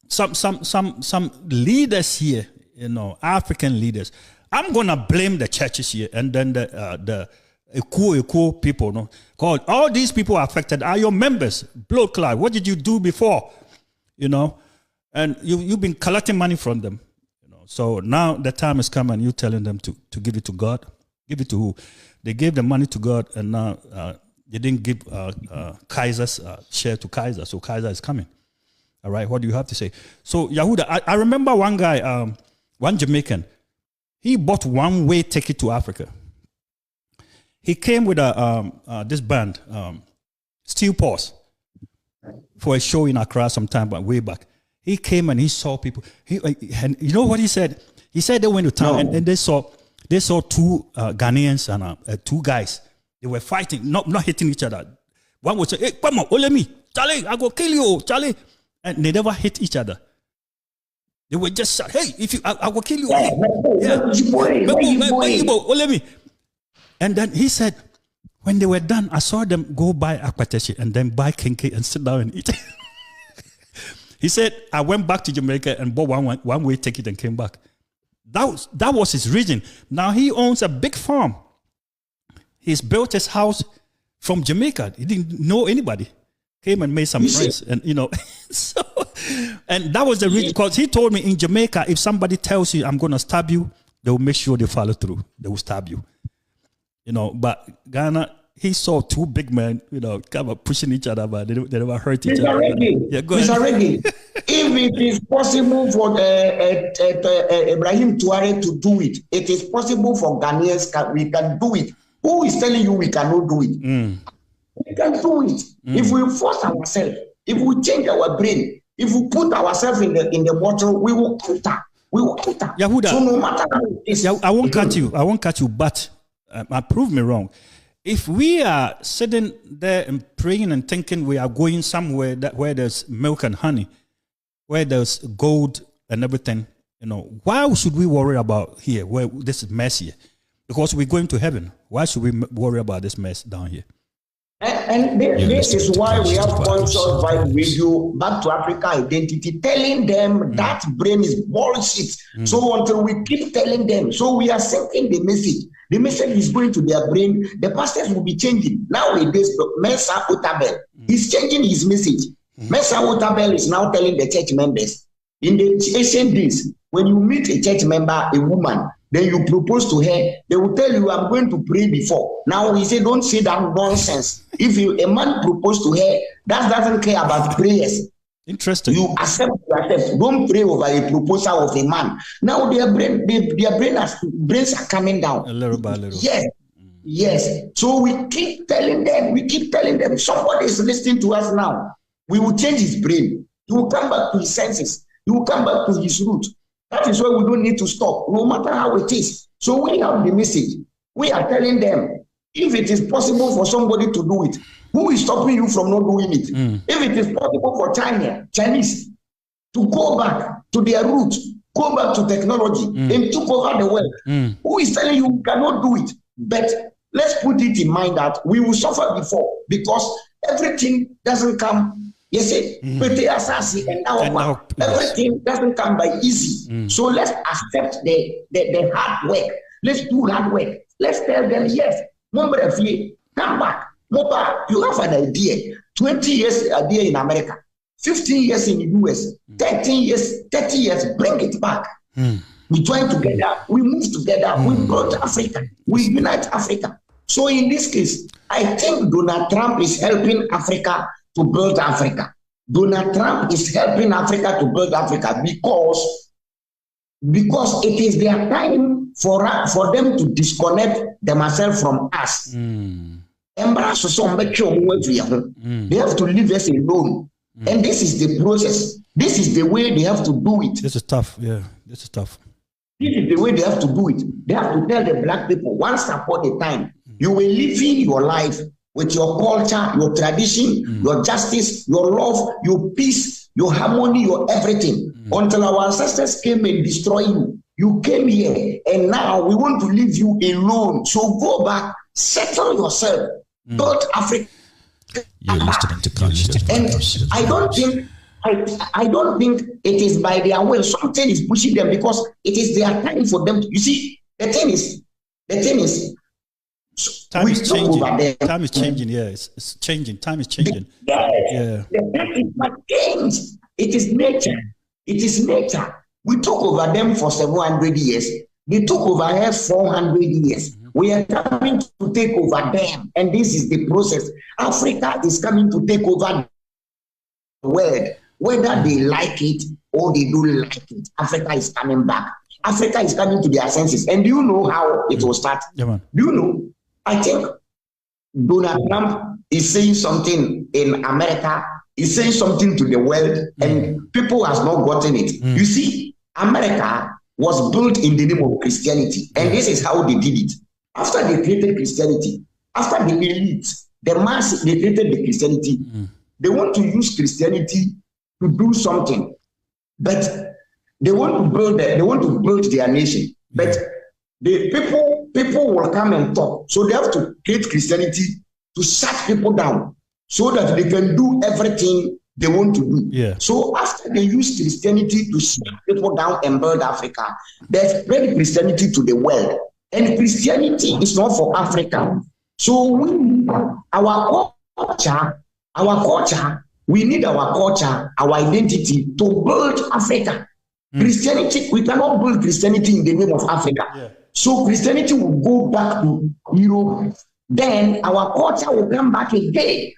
some leaders here, you know, African leaders. I'm gonna blame the churches here, and then the Equo people. No, called all these people affected are your members. Blood clot. What did you do before? You know, and you've been collecting money from them. You know, so now the time is coming. You telling them to give it to God. Give it to who? They gave the money to God, and now they didn't give Kaiser's share to Kaiser. So Kaiser is coming. All right, what do you have to say? So Yahuda, I remember one guy, one Jamaican, he bought one-way ticket to Africa. He came with this band, Steel Pulse, for a show in Accra sometime way back. He came and he saw people. And you know what he said? He said they went to town and they saw two Ghanaians and two guys. They were fighting, not hitting each other. One would say, "Hey, come on, ole me, Charlie, I go kill you, Charlie." And they never hit each other. They were just shot. "Hey, if you, I will kill you." Let me. And then he said, when they were done, I saw them go buy akwateshi and then buy kenke and sit down and eat. He said, I went back to Jamaica and bought one-way ticket and came back. That was his reason. Now he owns a big farm. He's built his house from Jamaica. He didn't know anybody. Came and made some friends, and you know, so, and that was the reason. Because he told me in Jamaica, if somebody tells you I'm going to stab you, they will make sure they follow through. They will stab you, you know. But Ghana, he saw two big men, you know, kind of pushing each other, but they never hurt each other. Yeah, go ahead. Mr. Reggie, if it is possible for Ibrahim Touare to do it, it is possible for Ghanaians. We can do it. Who is telling you we cannot do it? We can do it. If we force ourselves, if we change our brain, if we put ourselves in the bottle, we will enter. We will enter. Yahuda, so no matter how it is, I won't cut you. But prove me wrong. If we are sitting there and praying and thinking we are going somewhere where there's milk and honey, where there's gold and everything, you know, why should we worry about here where this is mess here? Because we're going to heaven. Why should we worry about this mess down here? And this is why we have Conscious Vibe Radio, Back to Africa Identity, telling them that brain is bullshit. So until we keep telling them, so we are sending the message. The message is going to their brain. The pastors will be changing. Nowadays, Mensa Otabel is changing his message. Mensa Otabel is now telling the church members, in the ancient days, when you meet a church member, a woman, then you propose to her, they will tell you, I'm going to pray before. Now he said, don't say that nonsense. If a man proposes to her, that doesn't care about prayers. Interesting. You accept yourself. Don't pray over a proposal of a man. Now their brains are coming down. A little by little. Yes. So we keep telling them. Somebody is listening to us now. We will change his brain. He will come back to his senses. He will come back to his root. That is why we don't need to stop, no matter how it is. So we have the message. We are telling them, if it is possible for somebody to do it, who is stopping you from not doing it? If it is possible for Chinese to go back to their roots, go back to technology, and took over the world, who is telling you cannot do it? But let's put it in mind that we will suffer before, because everything doesn't come. You see, everything doesn't come by easy. So let's accept the hard work. Let's do hard work. Let's tell them, yes, come back. You have an idea. 20 years idea in America, 15 years in the US, 30 years, bring it back. We join together, we move together, we build Africa, we unite Africa. So in this case, I think Donald Trump is helping Africa to build Africa. Donald Trump is helping Africa to build Africa because it is their time for them to disconnect themselves from us. They have to leave us alone. And this is the process. This is the way they have to do it. This is tough. Yeah, this is tough. This is the way they have to do it. They have to tell the black people, once upon a time, you were living your life with your culture, your tradition, your justice, your love, your peace, your harmony, your everything. Until our ancestors came and destroyed you. You came here, and now we want to leave you alone. So go back, settle yourself, build Africa. You're listening to Conscious And I don't think it is by their will. Something is pushing them because it is their time for them. You see, the thing is, time is changing. Time is changing. Yeah, it's changing. Time is changing. Yeah. That is not change. It is nature. It is nature. We took over them for 700 years. They took over us 400 years. We are coming to take over them. And this is the process. Africa is coming to take over the world. Whether they like it or they don't like it, Africa is coming back. Africa is coming to their senses. And do you know how it will start? Yeah, man. Do you know? I think Donald Trump is saying something in America, is saying something to the world, and people has not gotten it. You see, America was built in the name of Christianity, and this is how they did it. After they created Christianity, after the elite, the mass, they created the Christianity. They want to use Christianity to do something, but they want to build their nation. But the people will come and talk, so they have to create Christianity to shut people down, so that they can do everything they want to do. Yeah. So after they use Christianity to shut people down and build Africa, they spread Christianity to the world. And Christianity is not for Africa. So we need our culture, we need our culture, our identity to build Africa. Christianity, we cannot build Christianity in the name of Africa. Yeah. So Christianity will go back to Europe. Then our culture will come back again.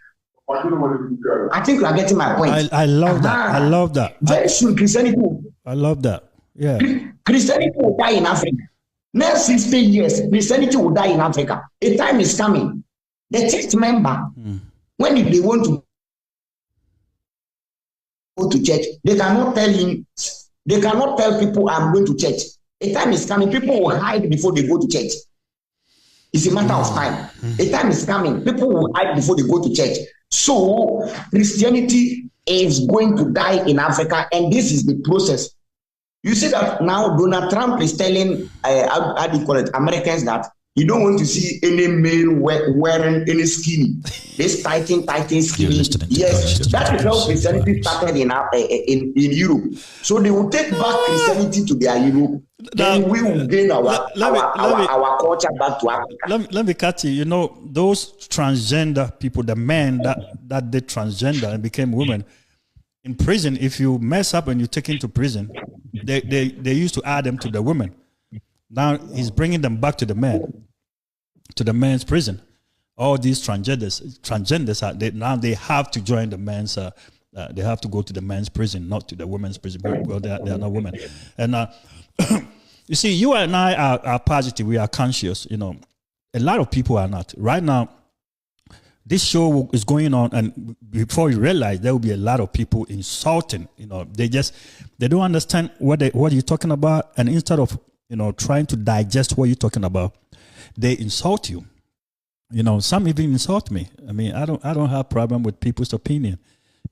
I think you are getting my point. I love that. I love that. Very soon, Christianity. I love that. Yeah. Christianity will die in Africa. Next 60 years, Christianity will die in Africa. A time is coming. The church member, when they want to go to church, they cannot tell him. They cannot tell people, I'm going to church. A time is coming. People will hide before they go to church. It's a matter of time. A time is coming. People will hide before they go to church. So Christianity is going to die in Africa, and this is the process. You see that now Donald Trump is telling, how do you call it, Americans that he don't want to see any male wearing any skinny. This tighten skinny. Yes, that is how Christianity started in Europe. So they will take back Christianity to their Europe. Then we will gain our culture back to Africa. Let me cut you. You know, those transgender people, the men that did transgender and became women, in prison, if you mess up and you take into prison, they used to add them to the women. Now he's bringing them back to the men, to the men's prison. All these transgenders now they have to join the men's. They have to go to the men's prison, not to the women's prison. Well, they are not women. And you see, you and I are positive. We are conscious. You know, a lot of people are not. Right now, this show is going on, and before you realize, there will be a lot of people insulting. You know, they don't understand what you're talking about, and instead of trying to digest what you're talking about, they insult you. You know, some even insult me. I mean, I don't have problem with people's opinion.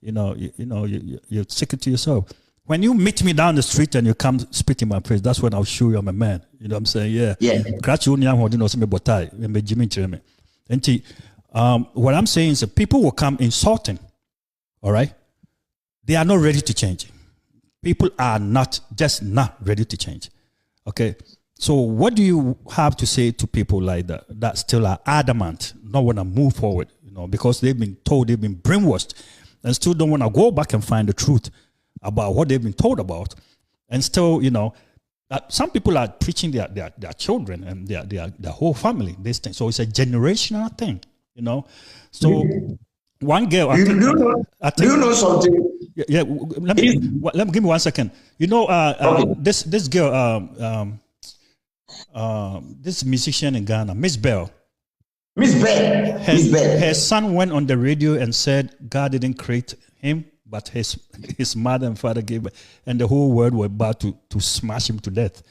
You're sick to yourself. When you meet me down the street and you come spit in my face, that's when I'll show you I'm a man. You know what I'm saying? Yeah. What I'm saying is that people will come insulting. All right? They are not ready to change. People are not ready to change. Okay? So what do you have to say to people like that still are adamant, not want to move forward, because they've been told, they've been brainwashed, and still don't want to go back and find the truth about what they've been told about, and still, some people are preaching their children and their whole family this thing. So it's a generational thing, So one girl, do you know something? Yeah. Let me give me 1 second. This girl, this musician in Ghana, Miss Bell. Her son went on the radio and said God didn't create him, but his mother and father gave, and the whole world were about to smash him to death.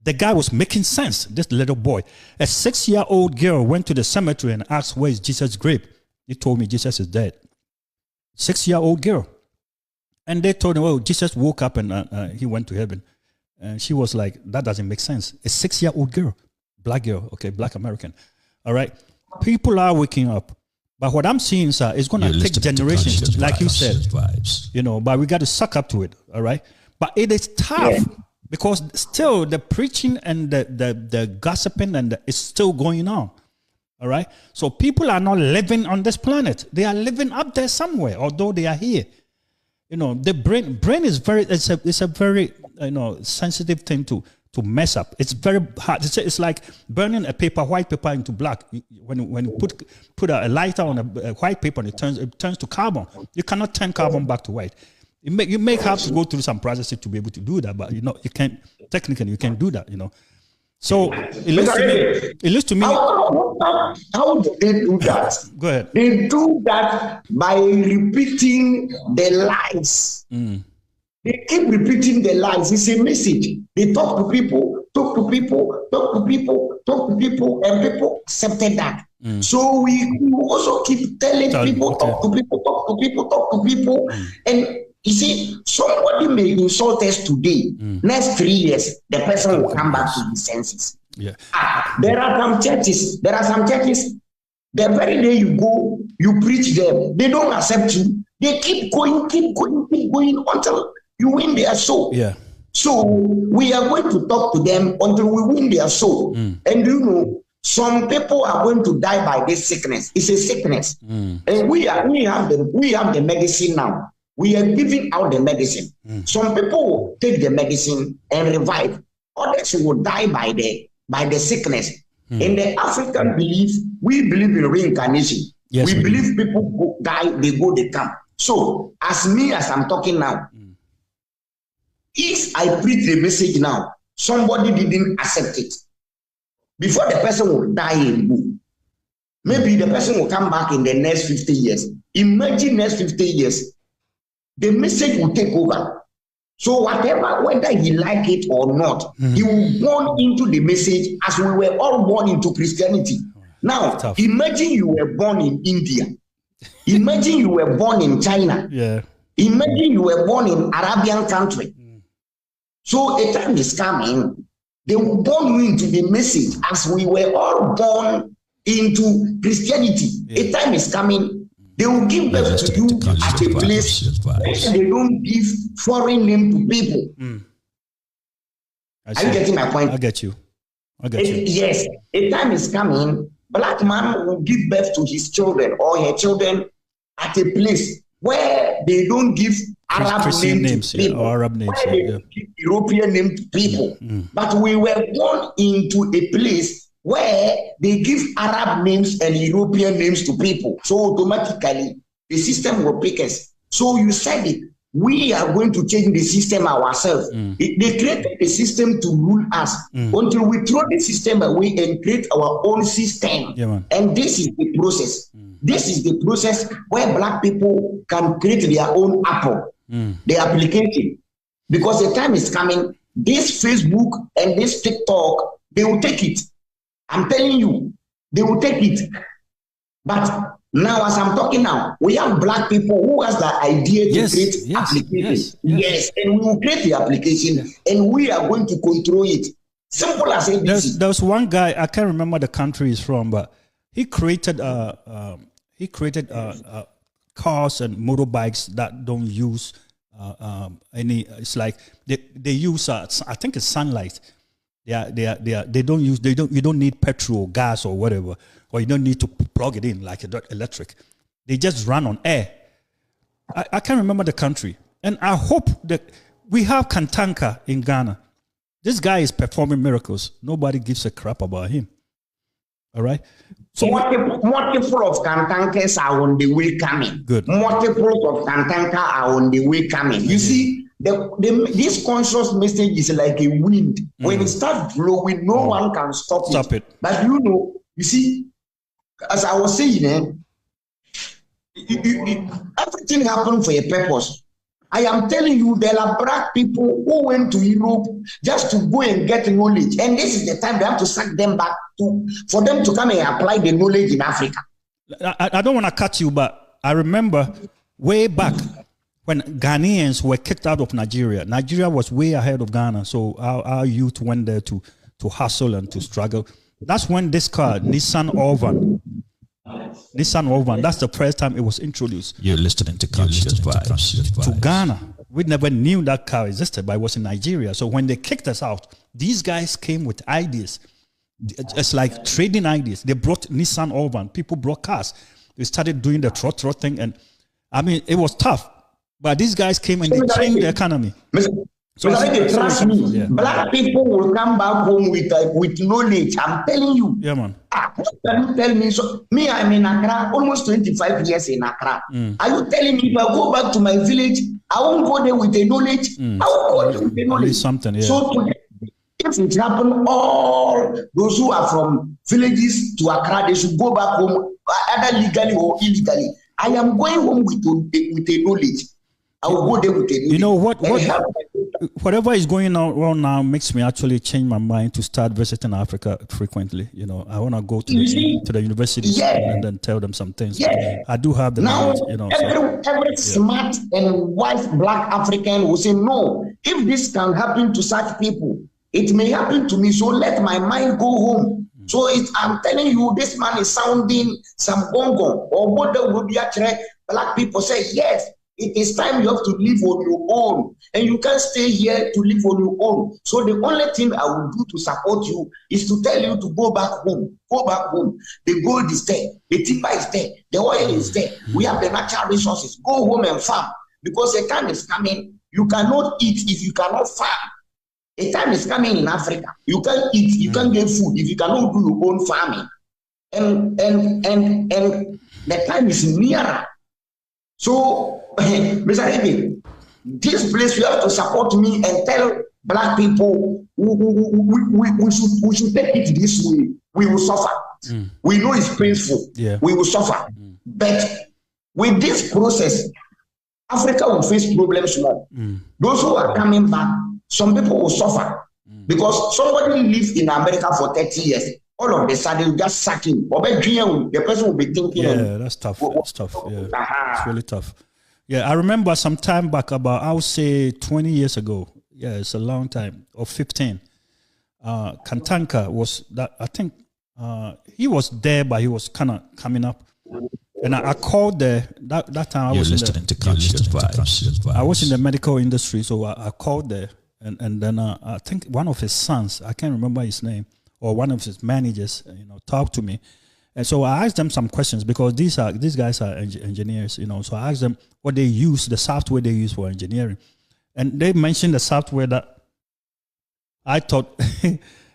The guy was making sense, this little boy. A 6-year-old girl went to the cemetery and asked, where is Jesus' grave? He told me Jesus is dead. 6-year-old girl. And they told him, oh, Jesus woke up and he went to heaven. And she was like, that doesn't make sense. A 6-year-old girl, black American. All right. People are waking up. But what I'm seeing, sir, is going to take generations, like you said. You know, but we got to suck up to it. All right. But it is tough. Yeah. Because still the preaching and the gossiping is still going on. All right. So people are not living on this planet. They are living up there somewhere, although they are here. You know, the brain is it's a very sensitive thing to mess up. It's very hard. It's like burning a white paper into black. When you put a lighter on a white paper and it turns to carbon. You cannot turn carbon back to white. You may have to go through some processes to be able to do that, but you can't technically, you can't do that, So it looks to me. How do they do that? Go ahead. They do that by repeating the lies. They keep repeating the lies. It's a message. They talk to people, and people accepted that. So we also keep telling people, talk to people, and you see, somebody may insult us today. Next 3 years, the person will come back to his senses. Yeah. There are some churches. The very day you go, you preach them. They don't accept you. They keep going until you win their soul. Yeah. So we are going to talk to them until we win their soul. And some people are going to die by this sickness. It's a sickness, and we have the medicine now. We are giving out the medicine. Some people take the medicine and revive. Others will die by the sickness. In the African belief, we believe in reincarnation. Yes, we believe people die, they come. So, as I'm talking now, if I preach the message now, somebody didn't accept it, before the person will die and go, maybe the person will come back in the next 50 years. Imagine next 50 years. The message will take over. So whether he like it or not, he will born into the message as we were all born into Christianity. Now, imagine you were born in India. Imagine you were born in China. Yeah. Imagine you were born in Arabian country. So a time is coming, they will born you into the message as we were all born into Christianity. A time is coming. They will give birth to you at a place where they don't give foreign name to people. Are you getting my point? I get you. Yes, a time is coming. Black man will give birth to his children or her children at a place where they don't give Arab names to people, or Arab names, where they don't give European name to people. But we were born into a place where they give Arab names and European names to people. So automatically, the system will pick us. So you said it. We are going to change the system ourselves. They created the system to rule us until we throw the system away and create our own system. Yeah, and this is the process. This is the process where black people can create their own Apple, the application. Because the time is coming, this Facebook and this TikTok, they will take it. I'm telling you, they will take it. But now, as I'm talking now, we have black people who has the idea to create applications. Yes, and we will create the application, and we are going to control it. Simple as ABC. There's one guy, I can't remember the country he's from, but he created cars and motorbikes that don't use any. It's like they use I think it's sunlight. You don't need petrol, gas, or whatever, or you don't need to plug it in like electric. They just run on air. I can't remember the country. And I hope that we have Kantanka in Ghana. This guy is performing miracles. Nobody gives a crap about him. All right? So multiple of Kantankas are on the way coming. Good. Multiple of Kantanka are on the way coming. You see, this conscious message is like a wind. When it starts blowing, no one can stop it. But you see, as I was saying, everything happens for a purpose. I am telling you, there are black people who went to Europe just to go and get knowledge. And this is the time they have to suck them back for them to come and apply the knowledge in Africa. I don't want to cut you, but I remember way back when Ghanaians were kicked out of Nigeria. Nigeria was way ahead of Ghana. So our youth went there to hustle and to struggle. That's when this car, Nissan Orvan, that's the first time it was introduced. You're listening to Conscious Vibes. To Ghana. We never knew that car existed, but it was in Nigeria. So when they kicked us out, these guys came with ideas. It's like trading ideas. They brought Nissan Orvan. People brought cars. They started doing the trot thing. And I mean, it was tough. But these guys came and they changed the economy. So trust me, yeah. Black people will come back home with knowledge. I'm telling you. Yeah, man. Can you tell me? So me, I'm in Accra, almost 25 years in Accra. Are you telling me if I go back to my village, I won't go there with the knowledge? I won't go there with the knowledge. Something, yeah. So if it happen, all those who are from villages to Accra, they should go back home, either legally or illegally. I am going home with the knowledge. I will go there with the knowledge. You know what whatever is going on now makes me actually change my mind to start visiting Africa frequently. You know, I want to go to the universities and then tell them some things. Yeah. I do have the knowledge, you know. Every smart and wise black African will say, no, if this can happen to such people, it may happen to me. So let my mind go home. So I'm telling you, this man is sounding some bongo. Or what will be actually black people say, yes. It is time you have to live on your own. And you can't stay here to live on your own. So the only thing I will do to support you is to tell you to go back home. Go back home. The gold is there. The timber is there. The oil is there. We have the natural resources. Go home and farm. Because a time is coming. You cannot eat if you cannot farm. A time is coming in Africa. You can't eat. You can't get food if you cannot do your own farming. And the time is nearer. So, Mr. Ebi, this place you have to support me and tell black people we should take it this way. We will suffer. We know it's painful. Yeah. We will suffer. But with this process, Africa will face problems more. Those who are coming back, some people will suffer. Because somebody lived in America for 30 years. All of a sudden, just sack him. The person will be thinking. Yeah, that's tough. That's tough. Yeah, it's really tough. Yeah, I remember some time back, about I would say 20 years ago. Yeah, it's a long time, or 15. Kantanka was that. I think he was there, but he was kind of coming up. And I called there that time. I was listening to Conscious Vibes. I was in the medical industry, so I called there, and then I think one of his sons, I can't remember his name, or one of his managers, talked to me. And so I asked them some questions because these guys are engineers, So I asked them what they use, the software they use for engineering. And they mentioned the software that I thought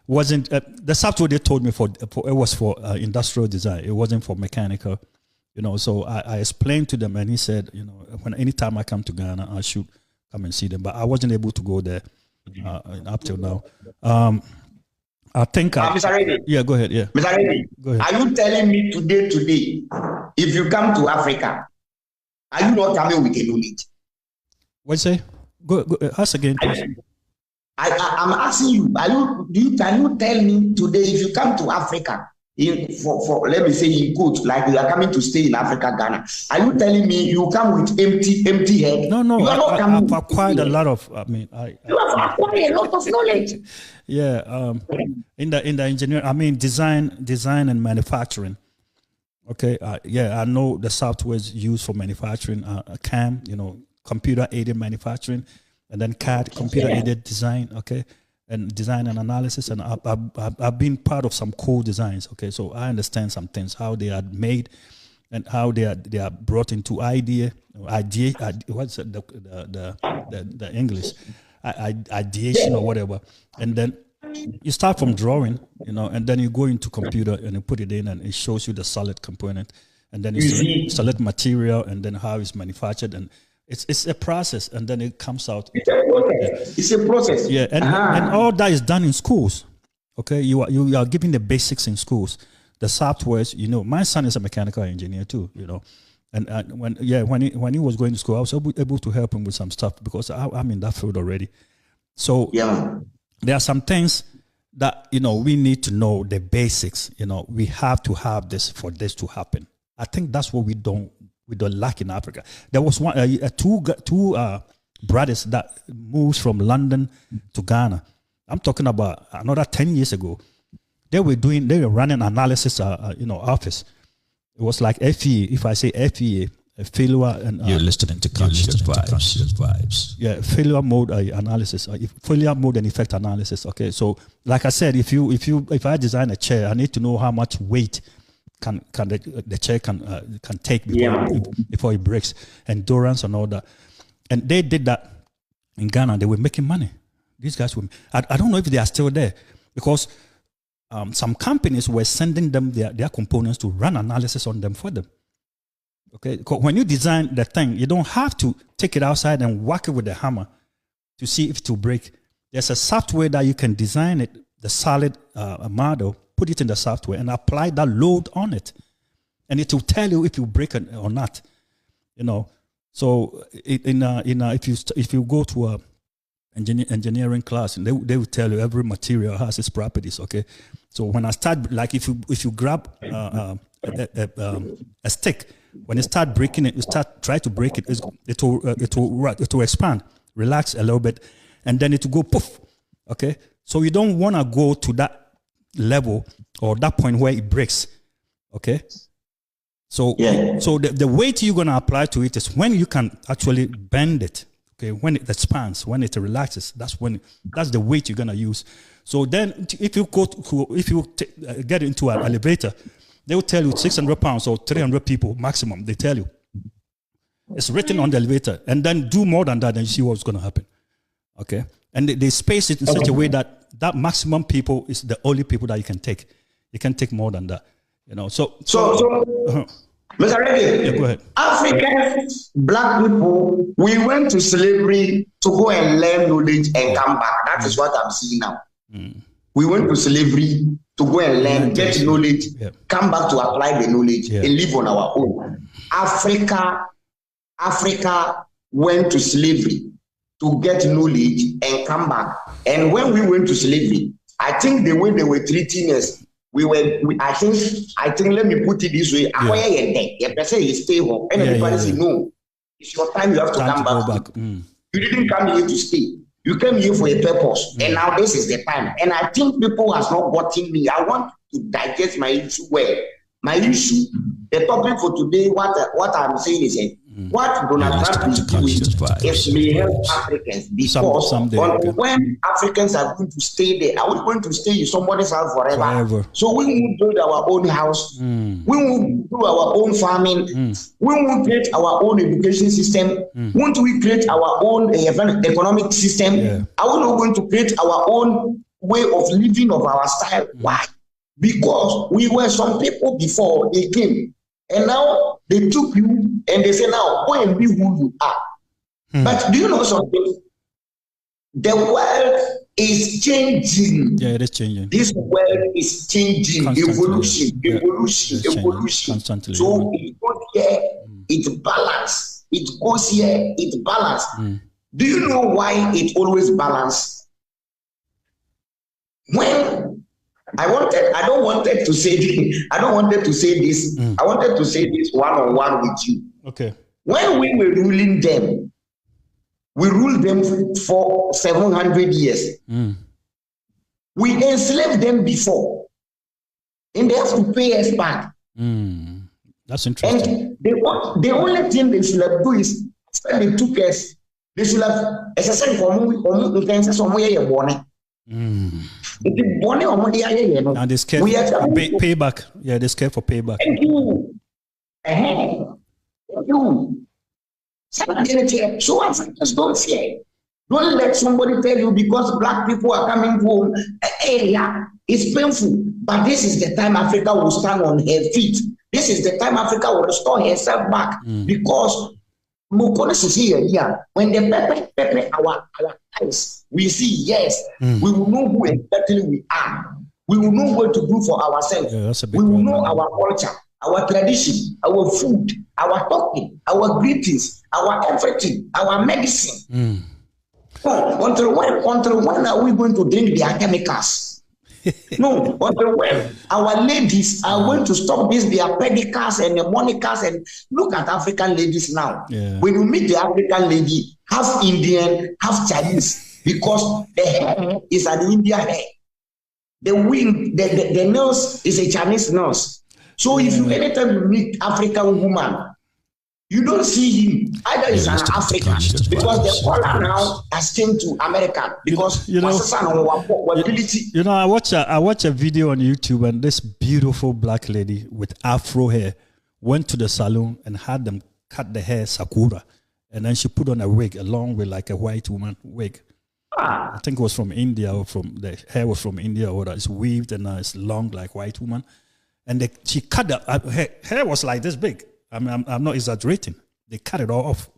wasn't, the software they told me it was for industrial design. It wasn't for mechanical, So I explained to them, and he said, anytime I come to Ghana, I should come and see them. But I wasn't able to go there up till now. I think Mr. Reddy. Yeah, go ahead. Yeah, Mr. Reddy, go ahead. Are you telling me today, if you come to Africa, are you not coming with a knowledge? What you say? Go ask again, please. I'm asking you. Can you tell me today, if you come to Africa, for let me say in quote, like you are coming to stay in Africa, Ghana, are you telling me you come with empty head? No. You are not I've acquired a lot of. You have acquired a lot of knowledge. Yeah, in the engineering, design and manufacturing. Okay, I know the software is used for manufacturing. CAM, computer aided manufacturing, and then CAD, computer aided design. Okay, and design and analysis. And I've been part of some cool designs. Okay, so I understand some things, how they are made, and how they are brought into idea. What's the English? Ideation or whatever, and then you start from drawing, and then you go into computer and you put it in, and it shows you the solid component, and then you select material, and then how it's manufactured, and it's a process, and then it comes out. It's a process. Yeah, and all that is done in schools. Okay, you are given the basics in schools, the softwares. My son is a mechanical engineer too. And when he was going to school, I was able to help him with some stuff because I'm in that field already. So there are some things that we need to know the basics. We have to have this for this to happen. I think that's what we don't lack in Africa. There was two brothers that moved from London to Ghana. I'm talking about another 10 years ago. They were running analysis, office. It was like FEA. If I say FEA, failure and you're listening to Conscious Vibes. Yeah, failure mode analysis, failure mode and effect analysis. Okay, so like I said, if I design a chair, I need to know how much weight can the chair can take before it breaks, endurance and all that. And they did that in Ghana. They were making money. These guys were. I don't know if they are still there because some companies were sending them their components to run analysis on them for them. Okay, when you design the thing, you don't have to take it outside and whack it with a hammer to see if it will break. There's a software that you can design it, the solid model, put it in the software and apply that load on it, and it will tell you if you break it or not. So if you go to a engineering class, and they will tell you every material has its properties. Okay, so when I start, like if you grab a stick, when you start breaking it, try to break it, it will expand, relax a little bit, and then it will go poof. Okay, so you don't want to go to that level or that point where it breaks. Okay, so the weight you're gonna apply to it is when you can actually bend it. Okay, when it expands, when it relaxes, that's the weight you're gonna use. So then, if you get into an elevator, they will tell you 600 pounds or 300 people maximum. They tell you it's written on the elevator, and then do more than that, and you see what's gonna happen. Okay, and they space it in such a way that maximum people is the only people that you can take. You can take more than that. So. Mr. Reggie, yeah, go ahead. African black people, we went to slavery to go and learn knowledge and come back. That is what I'm seeing now. We went to slavery to go and learn, get knowledge, come back to apply the knowledge and live on our own. Africa went to slavery to get knowledge and come back. And when we went to slavery, I think the way they were treating us, I think let me put it this way. The person is stay home. And everybody say, no, it's your time, you have to come back. You didn't come here to stay. You came here for a purpose. And now this is the time. And I think people has not gotten me. I want to digest my issue well. My issue, the topic for today, what I'm saying is what Donald Trump is doing is may help Africans because when Africans are going to stay there, are we going to stay in somebody's house forever? So we will build our own house. We will do our own farming. We will create our own education system. Won't we create our own economic system? Are we not going to create our own way of living of our style? Why? Because we were some people before they came. And now they took you and they say, now go and be who you are. But do you know something? The world is changing. Yeah, it is changing. This world is changing. Evolution. Constantly. So it goes here, it balance. It goes here, it balance. Do you know why it always balance? When I don't wanted to say this. I wanted to say this one-on-one with you. Okay. When we were ruling them, we ruled them for 700 years. We enslaved them before. And they have to pay us back. That's interesting. And the only thing they should have done is when they took us, they should have and they scared payback. Yeah, they scared for payback. Thank you. Thank you. So Africans don't fear. Don't let somebody tell you because black people are coming to an area. It's painful. But this is the time Africa will stand on her feet. This is the time Africa will restore herself back. Because when the pepper our eyes, we see, yes, we will know who exactly we are. We will know what to do for ourselves. We will know our culture, our tradition, our food, our talking, our greetings, our everything, our medicine. No, until when are we going to drink their chemicals? No, until when our ladies are going to stop this their pedicures and the monicas? And look at African ladies now. Yeah. When you meet the African lady, half Indian, half Chinese, because the hair is an Indian hair. The wing, the nose is a Chinese nose. So if you anytime you meet African woman, you don't see him. Either he's an African, because the color now has changed to American, because I watch a video on YouTube, and this beautiful black lady with afro hair went to the salon and had them cut the hair sakura, and then she put on a wig along with like a white woman wig. I think it was from India, or the hair was from India, or it's weaved and it's long like white woman, and she cut her hair was like this big. I'm not exaggerating. They cut it all off,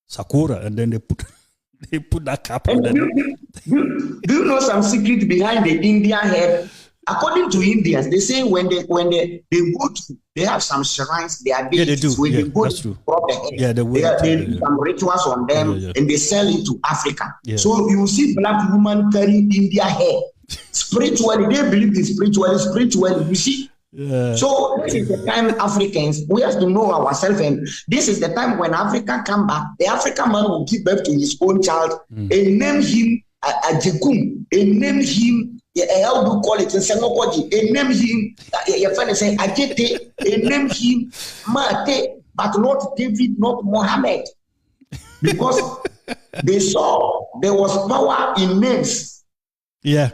sakura, and then they put that cap on. Do you know some secret behind the Indian hair? According to Indians, they say when they go to, they have some shrines, they are they do. When they go that's to true. they do some rituals on them, and they sell it to Africa. Yeah. So you see black women carrying India hair. Spiritually, they believe in spiritually, you see. Yeah. So this is the time Africans, we have to know ourselves, and this is the time when Africa come back, the African man will give birth to his own child and name him Ajekum, and name him, how do you call it, and name him, your friend say Ajete, and name him Mate, but not David, not Mohammed, because they saw there was power in names. Yeah.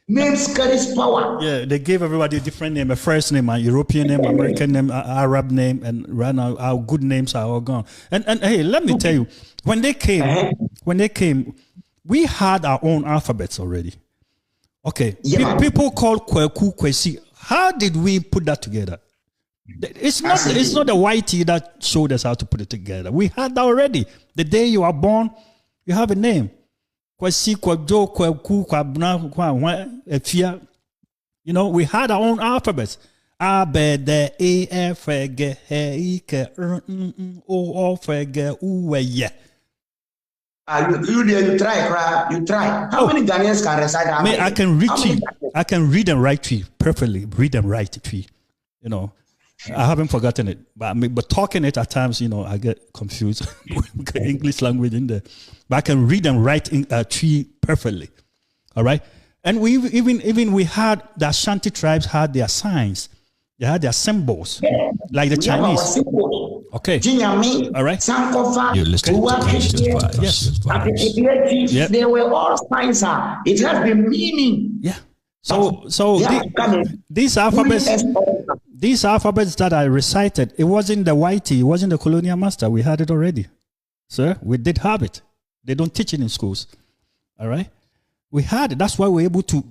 Names carries power. Yeah, they gave everybody a different name, a first name, a European name, American name, Arab name, and right now our good names are all gone. And hey, let me tell you, when they came, we had our own alphabets already. Okay, people called Kweku, Kwesi. How did we put that together? It's not the whitey that showed us how to put it together. We had that already. The day you are born, you have a name. You know, we had our own alphabets. A, B, D, E, F, G, H, I, K, R, O, F, G, U, Y. You try. How many Ghanaians can recite that? I can read and write tree perfectly. Read and write tree. You know, I haven't forgotten it, but talking it at times, you know, I get confused with English language in there. But I can read and write in tree perfectly. All right, and we we had the Ashanti tribes had their signs, they had their symbols, like the Chinese. Okay, all right. You're listening to Conscious Vibes. Yes. They were all signs. It has the meaning. Yeah. So these alphabets that I recited, it wasn't the whitey, it wasn't the colonial master. We had it already, sir. We did have it. They don't teach it in schools. All right, we had it. That's why we're able to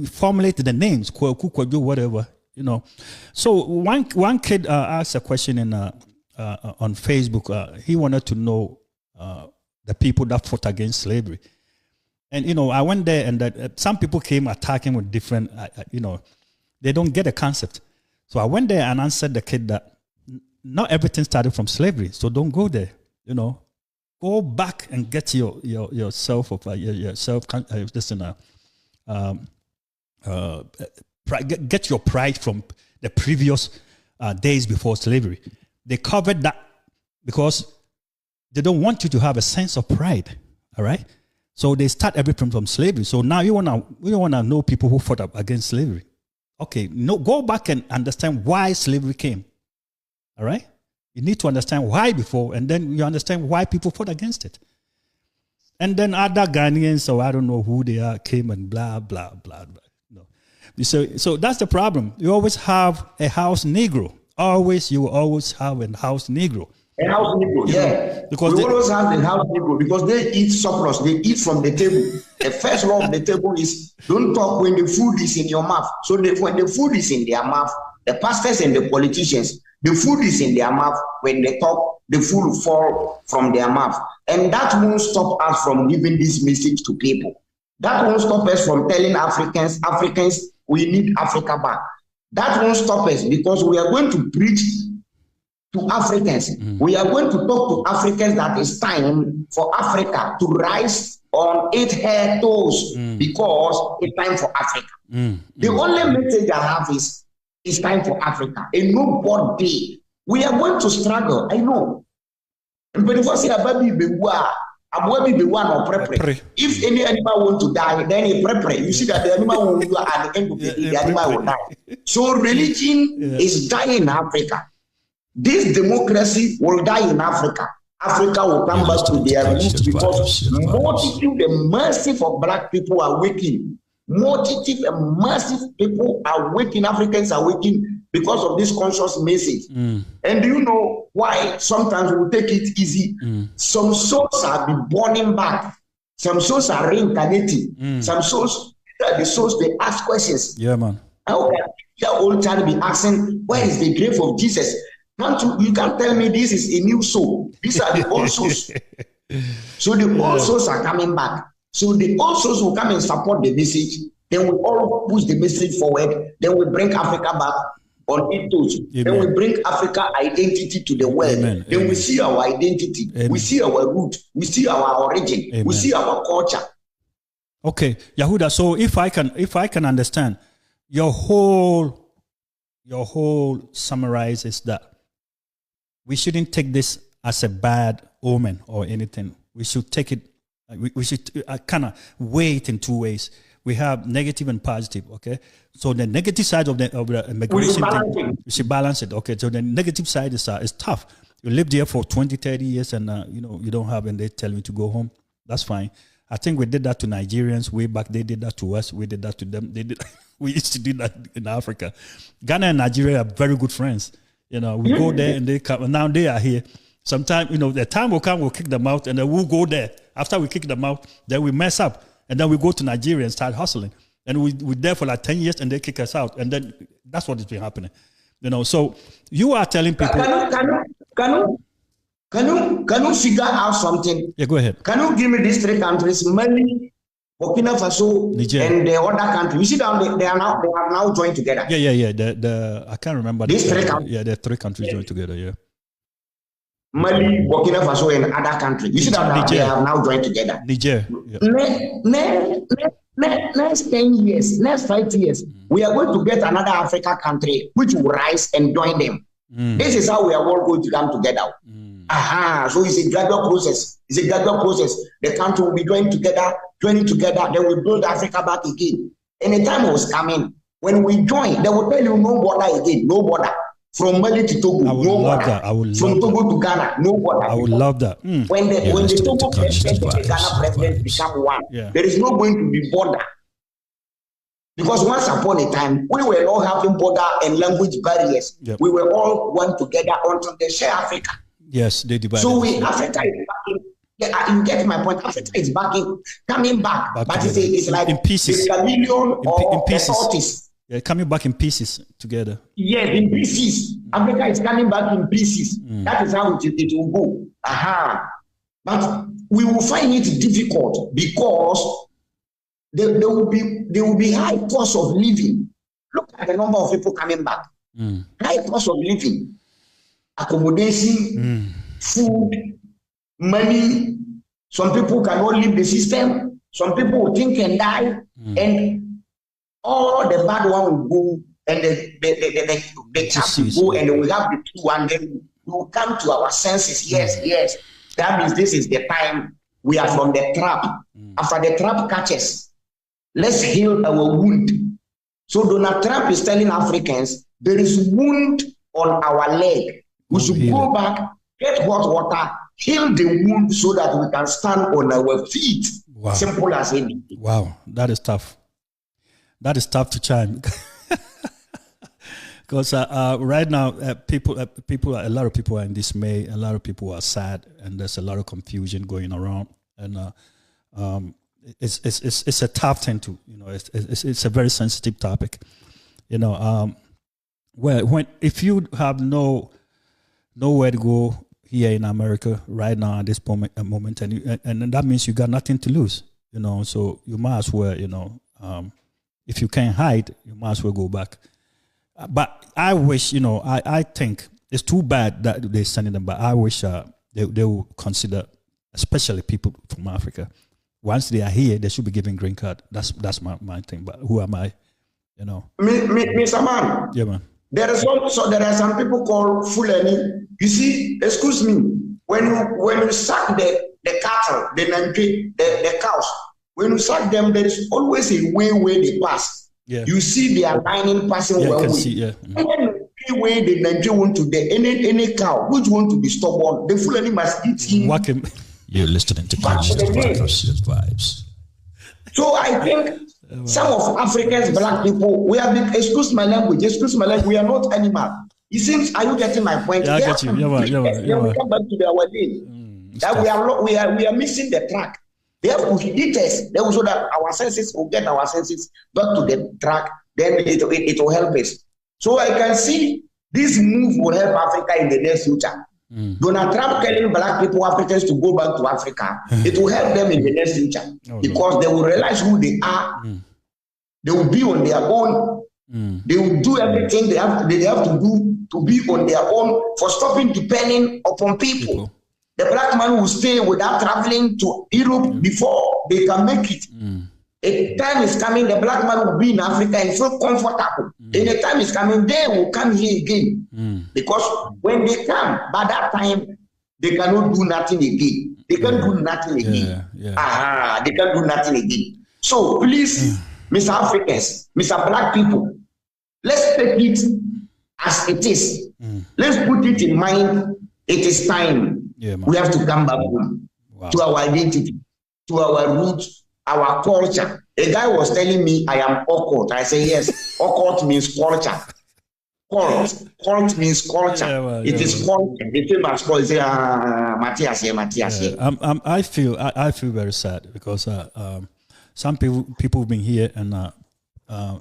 formulate the names, whatever, you know. So one kid asked a question on Facebook. He wanted to know the people that fought against slavery. And, you know, I went there, and some people came attacking with different, you know, they don't get the concept. So I went there and answered the kid that not everything started from slavery. So don't go there, you know. Go back and get yourself, get your pride from the previous days before slavery. They covered that because they don't want you to have a sense of pride, all right? So they start everything from slavery. So now we wanna know people who fought up against slavery. Okay, go back and understand why slavery came. All right? You need to understand why before, and then you understand why people fought against it. And then other Ghanaians, or I don't know who they are, came and blah, blah, blah, blah. No. So that's the problem. You always have a house Negro. You will always have a house Negro. A house Negro, yeah. Because we always have the house Negro because they eat surplus. They eat from the table. The first law of the table is don't talk when the food is in your mouth. So when the food is in their mouth, the pastors and the politicians, the food is in their mouth. When they talk, the food will fall from their mouth. And that won't stop us from giving this message to people. That won't stop us from telling Africans, we need Africa back. That won't stop us because we are going to preach to Africans. We are going to talk to Africans that it's time for Africa to rise on its head toes because it's time for Africa. The only message I have is it's time for Africa. And nobody, we are going to struggle. I know. But if I say if any animal want to die, then he prepare. You see that the animal will die at the end of the day, the animal will die. So religion is dying in Africa. This democracy will die in Africa. Africa will come back to their roots because multitude and massive of black people are waking. Multitude and massive people are waking. Africans are waking because of this conscious message. And do you know why sometimes we take it easy? Some souls are be born back. Some souls are reincarnating. Some souls, the souls, they ask questions. Yeah, man. How can your old child be asking, where is the grave of Jesus? You can't tell me this is a new soul. These are the old souls. So the old souls are coming back. So the old souls will come and support the message. Then we all push the message forward. Then we bring Africa back on its toes. Then we bring Africa identity to the world. Amen. Then we see our identity. We see our root. We see our origin. We see our culture. Okay, Yahuda. So if I can understand, your whole summarize is that we shouldn't take this as a bad omen or anything. We should take it. We should kind of weigh it in two ways. We have negative and positive. Okay, so the negative side of the immigration thing, we should balance it. Okay, so the negative side is tough. You live there for 20, 30 years, and you don't have, and they tell you to go home. That's fine. I think we did that to Nigerians way back. They did that to us. We did that to them. We used to do that in Africa. Ghana and Nigeria are very good friends. We go there and they come. And now they are here. Sometimes, the time will come, we'll kick them out, and then we'll go there. After we kick them out, then we mess up. And then we go to Nigeria and start hustling. And we're there for like 10 years, and they kick us out. And then that's what has been happening. So you are telling people... Can you figure out something? Yeah, go ahead. Can you give me these three countries, Mali, Burkina Faso, Niger, and the other country? You see that they have now joined together. Yeah. I can't remember. These three countries. Yeah, the three countries joined together. Yeah. Mali, Burkina Faso, and other countries. You see that they have now joined together. Niger. Yeah. Next 10 years, next 5 years, we are going to get another African country which will rise and join them. This is how we are all going to come together. So it's a gradual process. The country will be joining together, then we build Africa back again. And the time was coming. When we join, they will tell you no border again, no border. From Mali to Togo, no border. From Togo to Ghana, no border. I would love that. When the Togo president and the Ghana president become one, there is not going to be border. Because once upon a time, we were all having border and language barriers. Yep. We were all one together until they share Africa. Yes, they divided. So Africa is backing. Yeah, you get my point. Africa is coming back, but it's like in pieces. The chameleon or in pieces. The tortoise. Yeah, coming back in pieces together. Yes, in pieces. Africa is coming back in pieces. That is how it will go. But we will find it difficult because there will be high cost of living. Look at the number of people coming back. High cost of living, accommodation, food, money. Some people cannot leave the system. Some people will think and die, and all the bad one will go, and the chap will go, and we have the two, and then we will come to our senses. Yes. That means this is the time we are from the trap. After the trap catches, let's heal our wound. So Donald Trump is telling Africans there is wound on our leg. We should go back, get hot water, heal the wound so that we can stand on our feet. Wow. Simple as anything. Wow, that is tough. That is tough to chime. Because right now, a lot of people are in dismay. A lot of people are sad, and there's a lot of confusion going around. And it's a tough thing to, it's a very sensitive topic. If you have nowhere to go here in America right now at this moment, and that means you got nothing to lose. So you might as well, if you can't hide, you might as well go back. But I wish, I think it's too bad that they're sending them, but I wish they will consider, especially people from Africa. Once they are here, they should be given green card. That's my thing. But who am I? Mr. Man. Yeah, man. There are some people called Fulani. You see, excuse me, when you sack the cattle, the cows, when you sack them, there is always a way where they pass. Yeah. You see they are lining passing one way. See, yeah. Any way the Nigerian want to any cow which want to be stubborn, the Fulani must eat him. Whack him. You're listening to Conscious Vibes. So I think some of Africans, black people, we are excuse my language, we are not animal. It seems, are you getting my point? Yeah, I get you. Yeah, we come back to the wedding. That we are missing the track. They have to hit us. So that our senses will get our senses back to the track. Then it will help us. So I can see this move will help Africa in the near future. Donald Trump telling black people, Africans, to go back to Africa, it will help them in the near future because they will realize who they are. They will be on their own. They will do everything they have to do to be on their own for stopping depending upon people. The black man will stay without traveling to Europe before they can make it. A time is coming, the black man will be in Africa and feel comfortable. And the time is coming, they will come here again. Because when they come, by that time, they cannot do nothing again. They can't do nothing again. They can't do nothing again. So please, Mr. Africans, Mr. Black people, let's take it as it is. Let's put it in mind. It is time. We have to come back home to our identity, to our roots, our culture. A guy was telling me I am occult. I say yes. Occult means culture. Cult means culture. It is culture. The famous cult. Say Matthias here. I feel very sad because some people have been here and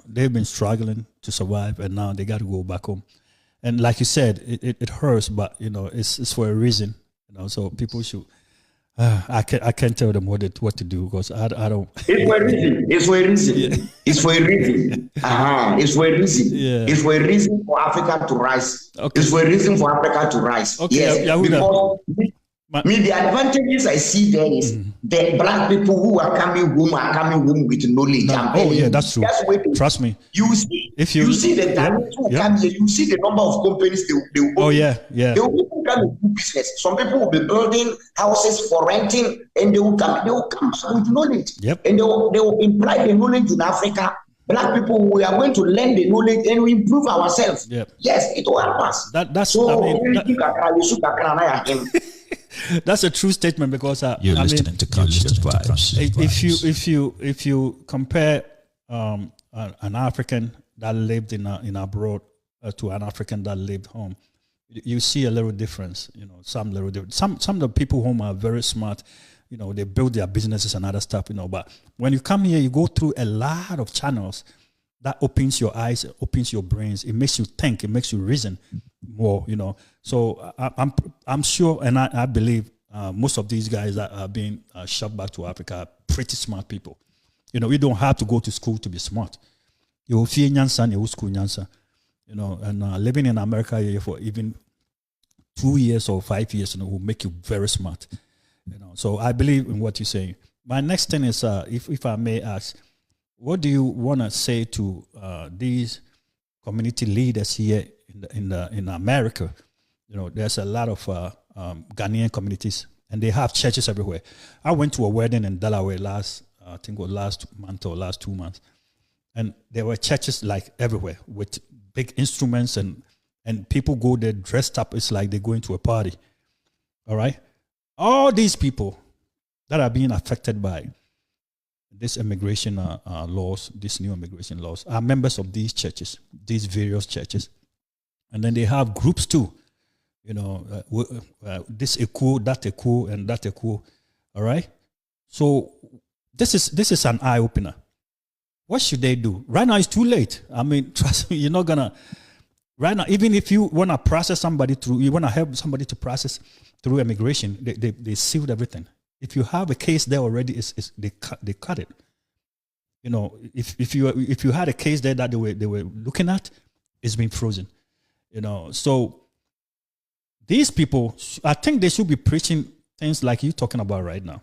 they've been struggling to survive, and now they got to go back home. And like you said, it hurts, but it's for a reason. So people should. I can't tell them what to do because I don't. It's for a reason. It's for a reason. It's for a reason. Yeah. It's for a reason for Africa to rise. Okay. It's for a reason for Africa to rise. Okay. Yes. Because the advantages I see there is the black people who are coming home with knowledge. That's true. Trust me. You see, you see the talent who come here. You see the number of companies they will own. They will come and do business. Some people will be building houses for renting, and they will come with knowledge. Yep. And they will imply the knowledge in Africa. Black people, we are going to learn the knowledge and we improve ourselves. Yep. Yes, it will help us. That's a true statement because you're listening to Conscious Vibes. If you compare an African that lived in abroad to an African that lived home, you see a little difference. Some little difference. Some of the people home are very smart. They build their businesses and other stuff. But when you come here, you go through a lot of channels that opens your eyes, opens your brains. It makes you think. It makes you reason more. So I'm sure, and I believe most of these guys that are being shoved back to Africa are pretty smart people. You don't have to go to school to be smart. You feel nyansa, you school nyansa. And living in America for even 2 years or 5 years, will make you very smart. So I believe in what you're saying. My next thing is, if I may ask, what do you want to say to these community leaders here in America? There's a lot of Ghanaian communities, and they have churches everywhere. I went to a wedding in Delaware last month or last 2 months, and there were churches like everywhere with big instruments, and people go there dressed up. It's like they're going to a party. All right. All these people that are being affected by this immigration laws, these new immigration laws, are members of these churches, these various churches. And then they have groups too. This ECO, that ECO, and that ECO. All right? So this is an eye-opener. What should they do? Right now, it's too late. I mean, trust me, you're not going to... Right now, even if you want to process somebody through, you want to help somebody to process through immigration, they sealed everything. If you have a case there already, they cut it. If you had a case there that they were looking at, It's been frozen. So these people, I think they should be preaching things like you're talking about right now.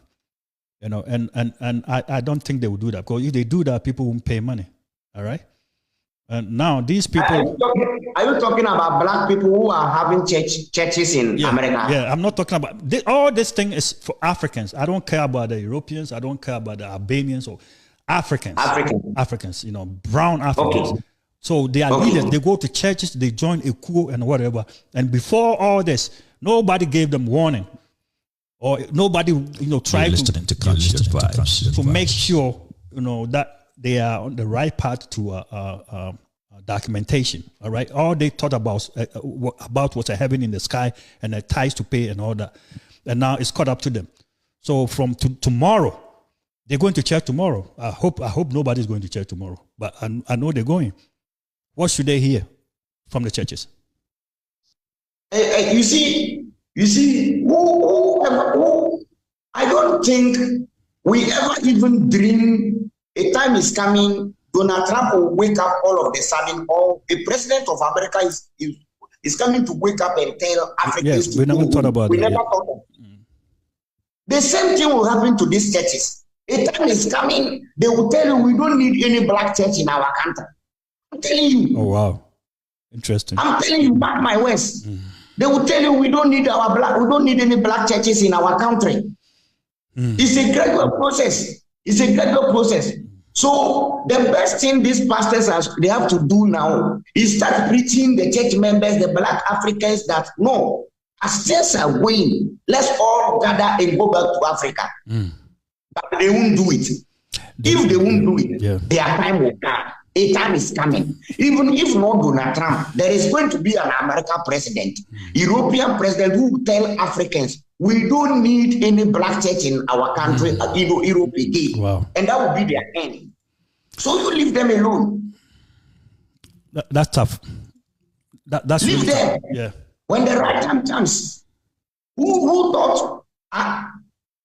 And I don't think they will do that, because if they do that, people won't pay money. All right. And now these people. Are you talking about black people who are having churches in America? Yeah, I'm not talking about all this thing is for Africans. I don't care about the Europeans. I don't care about the Albanians or Africans. Africans, brown Africans. Okay. So they are leaders. They go to churches. They join ECUO and whatever. And before all this, nobody gave them warning, or nobody, tried to make sure, that they are on the right path to documentation. All right, all they thought about was a heaven in the sky and a tithes to pay and all that, and now it's caught up to them. So from tomorrow, they're going to church tomorrow. I hope nobody's going to church tomorrow, but I know they're going. What should they hear from the churches? You see, who I don't think we ever even dream a time is coming, Donald Trump will wake up all of a sudden, or the president of America is coming to wake up and tell Africans we never thought about it. The same thing will happen to these churches. A time is coming, they will tell you we don't need any black church in our country. I'm telling you. Oh, wow. Interesting. I'm telling you, mark my words. They will tell you we don't need any black churches in our country. It's a gradual process. So the best thing these pastors they have to do now is start preaching the church members, the black Africans, that no, as things are going, let's all gather and go back to Africa. But they won't do it. If they won't do it, their time will come. A time is coming. Even if not Donald Trump, there is going to be an American president, European president, who will tell Africans, we don't need any black church in our country, Europe again. Wow. And that will be their end. So you leave them alone. That's tough. That's leave really them. Tough. Yeah. When the right time comes, who thought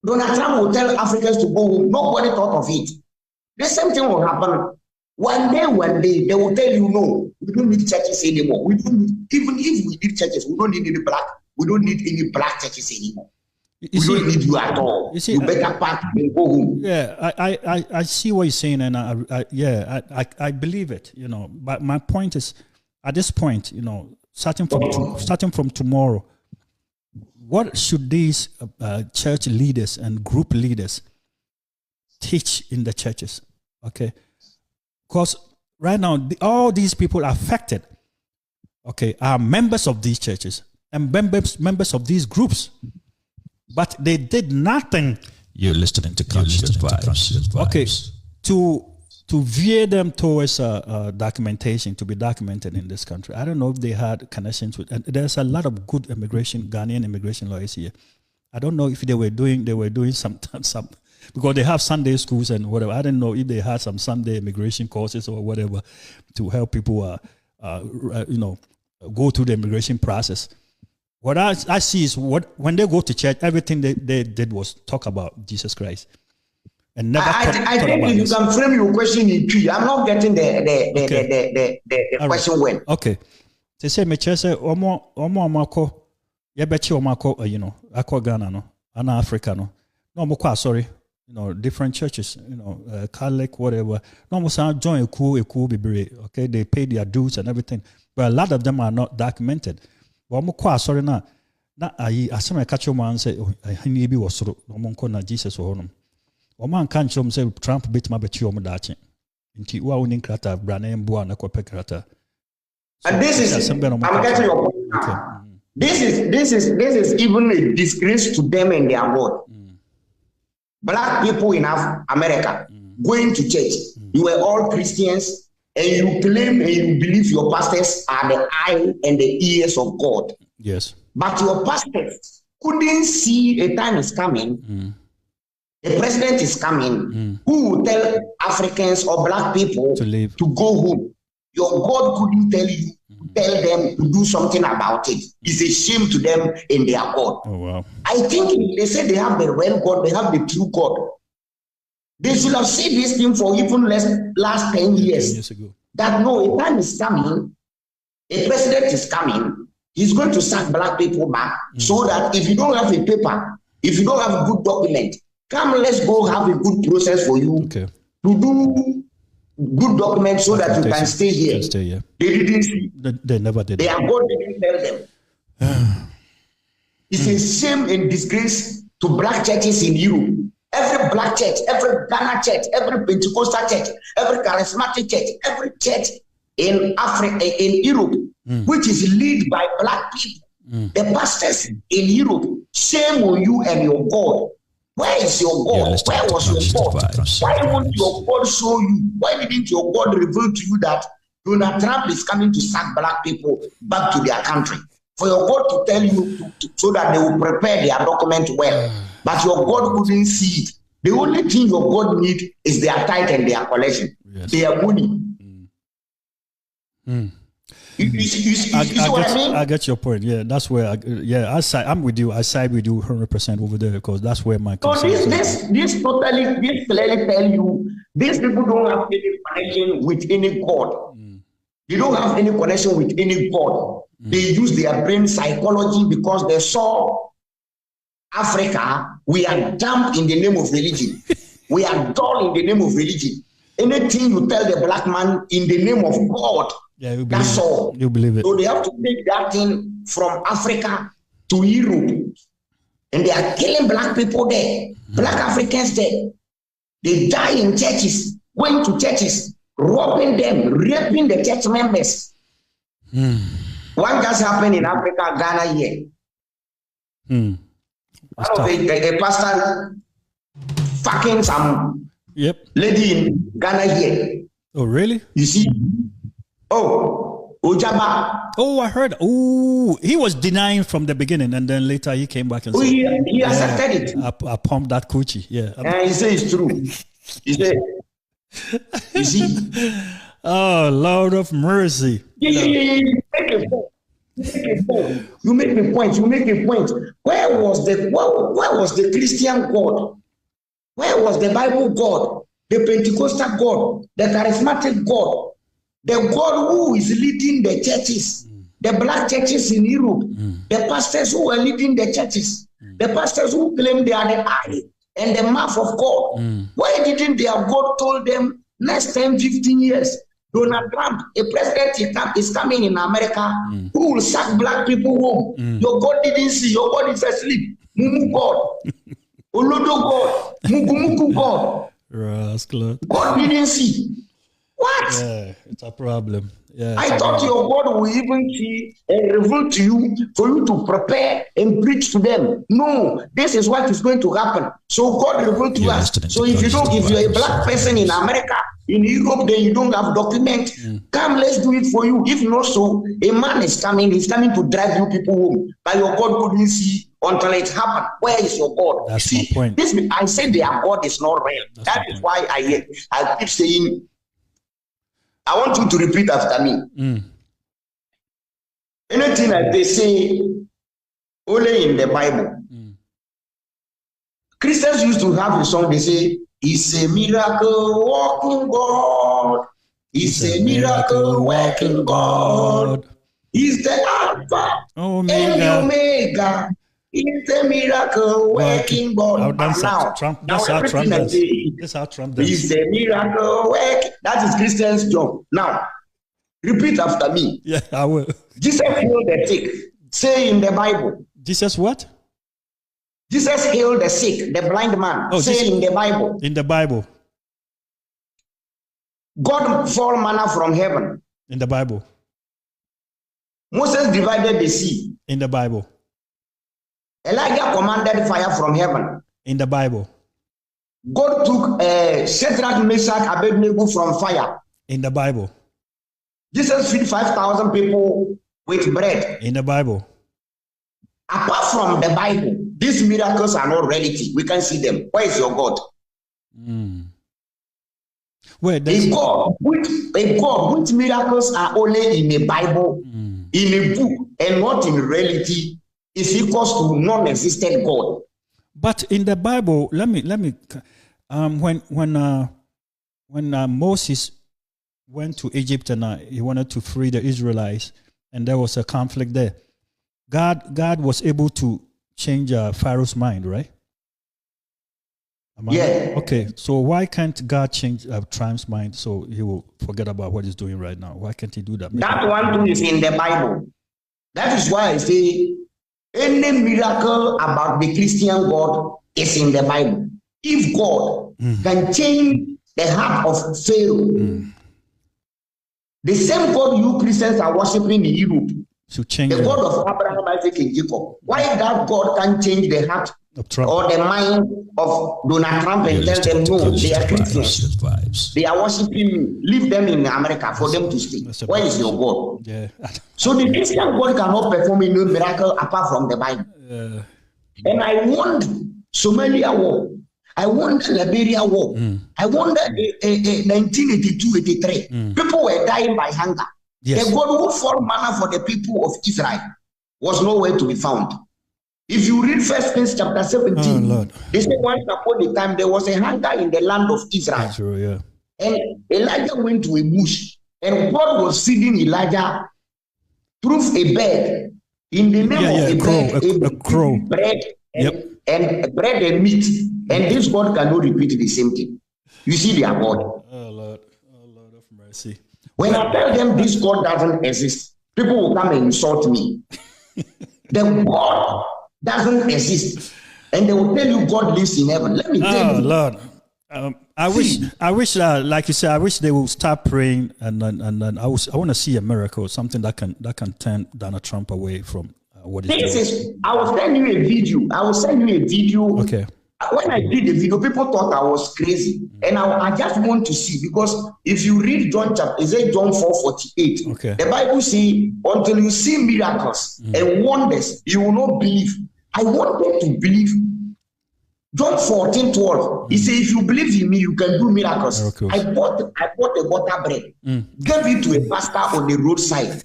Donald Trump will tell Africans to go home? Nobody thought of it. The same thing will happen. One day, they will tell you, no, we don't need churches anymore. We don't need, even if we need churches, we don't need any black churches anymore. We don't need you at all. You better pack and go home. Yeah, I see what you're saying, and I believe it. But my point is, at this point, starting from tomorrow, what should these church leaders and group leaders teach in the churches? Okay. Because right now, all these people affected, are members of these churches and members of these groups, but they did nothing. You're listening to Conscious Vibes. Okay, to veer them towards documentation, to be documented in this country. I don't know if they had connections with. And there's a lot of good Ghanaian immigration lawyers here. I don't know if they were doing some. Because they have Sunday schools and whatever. I don't know if they had some Sunday immigration courses or whatever to help people, go through the immigration process. What I see is when they go to church, everything they did was talk about Jesus Christ, and never. I think if you can frame your question in two. I'm not getting the question well. Okay, they say me church say omo amako yebechi omako ako Ghana no ana Africa no omo sorry. Different churches, Catholic, whatever. No, join ECUO, okay, they pay their dues and everything, but a lot of them are not documented. But sorry na I catch your man say, I need be was na Jesus or home. Man can't show say Trump bit my betio dachi. Inti wa unin krata brane mbua na kope krata. And this is I'm getting your point. Okay. This is even a disgrace to them and their God. Black people in America going to church, you were all Christians, and you claim and you believe your pastors are the eye and the ears of God. Yes. But your pastors couldn't see a time is coming, the president is coming, who will tell Africans or black people to go home. Your God couldn't tell them to do something about it. It's a shame to them and their God. Oh, wow. I think they say they have the real God, they have the true God. They should have said this thing for even last 10 years. 10 years ago. That no, a time is coming, a president is coming, he's going to sack black people back so that if you don't have a paper, if you don't have a good document, come, let's go have a good process for you to do good documents so that you can stay here. They didn't see. They never did. Their God didn't tell them. It's a shame and disgrace to black churches in Europe. Every black church, every Ghana church, every Pentecostal church, every charismatic church, every church in Africa, in Europe, which is led by black people. The pastors in Europe, shame on you and your God. Where is your God? Where was your God? Why won't your God show you? Why didn't your God reveal to you that Donald Trump is coming to sack black people back to their country? For your God to tell you so that they will prepare their document well. But your God couldn't see it. The only thing your God need is their tithe and their collection, their money. You see what I mean? I get your point. Yeah, that's where. I'm with you. I side with you 100% over there because that's where my. So this clearly tell you these people don't have any connection with any God. They don't have any connection with any God. They use their brain psychology because they saw Africa. We are dumb in the name of religion. We are dull in the name of religion. Anything you tell the black man in the name of God, that's all. You believe it. So they have to take that thing from Africa to Europe. And they are killing black people there, black Africans there. They die in churches, going to churches, robbing them, raping the church members. What just happened in Africa, Ghana here? A pastor fucking some lady in Ghana here. Oh, really? You see? Oh, Ojaba. Oh, I heard. Oh, he was denying from the beginning, and then later he came back and said, he accepted it. I pumped that coochie. Yeah. And he said it's true. He said, you see? Oh, Lord of mercy. You make a point. Where was the Christian God? Where was the Bible God? The Pentecostal God? The charismatic God? The God who is leading the churches? The black churches in Europe? The pastors who are leading the churches? The pastors who claim they are the eye and the mouth of God? Why didn't their God told them next 10, 15 years? Donald Trump, a president is coming in America who will sack black people home. Your God didn't see. Your God is asleep. Mumu God. Olodo God. Mugumuku God. Rascal. God didn't see. What? Yeah, it's a problem. Yeah, I thought your God will even see and reveal to you for you to prepare and preach to them. No, this is what is going to happen. So God revealed to us. So if you're a black person in America, in Europe, then you don't have document. Come, let's do it for you. If not so, a man is coming. He's coming to drive you people home. But your God couldn't see until it happened. Where is your God? That's my point. I said their God is not real. That is why I keep saying. I want you to repeat after me. Anything that they say only in the Bible. Christians used to have a song, they say, "It's a miracle walking God. It's a miracle working God. He's the Alpha and the Omega. He's a miracle working God." That's how Trump does. That's how Trump does. He's a miracle working. That is Christian's job. Now, repeat after me. Yeah, I will. Jesus healed the sick. Say in the Bible. Jesus what? Jesus healed the sick, the blind man. Say in the Bible. In the Bible. God fall manna from heaven. In the Bible. Moses divided the sea. In the Bible. Elijah commanded fire from heaven. In the Bible. God took Shadrach, Meshach, Abednego from fire. In the Bible. Jesus feed 5,000 people with bread. In the Bible. Apart from the Bible, these miracles are not reality. We can see them. Where is your God? A God which miracles are only in a Bible, in a book, and not in reality, is equals to non-existent God. But in the Bible, let me. When Moses went to Egypt and he wanted to free the Israelites, and there was a conflict there. God was able to change Pharaoh's mind, right? Yeah. Okay, so why can't God change Trump's mind so he will forget about what he's doing right now? Why can't he do that? That one too is in the Bible. That is why I say any miracle about the Christian God is in the Bible. If God can change the heart of Pharaoh, the same God you Christians are worshiping in Europe, to change the God of Abraham, Isaac, and Jacob, why that God can change the heart or the mind of Donald Trump and tell them, no, they are Christians. They are worshiping me. Leave them in America for them to stay. Where is your God? Yeah. So the Christian God cannot perform any miracle apart from the Bible. And I want Somalia war. I want Liberia war. I want 1982-83. People were dying by hunger. Yes. The God who formed manna for the people of Israel was nowhere to be found. If you read 1 Kings chapter 17, they say once upon a time there was a hunger in the land of Israel. True, yeah. And Elijah went to a bush, and God was feeding Elijah through a bird. In the name of a crow. Bread and bread and meat. And this God cannot repeat the same thing. You see their God. Oh Lord of mercy. When I tell them this God doesn't exist, people will come and insult me. The God doesn't exist, and they will tell you God lives in heaven. Let me tell you. Lord, I wish, like you said, I wish they will start praying, and then I want to see a miracle, something that can turn Donald Trump away from what he's doing. I will send you a video. Okay. When I did the video, people thought I was crazy, and I just want to see, because if you read John 4:48, okay. The Bible says, until you see miracles and wonders, you will not believe. I want them to believe. John 14:12, he says, if you believe in me, you can do miracles. I bought a butter bread, gave it to a pastor on the roadside,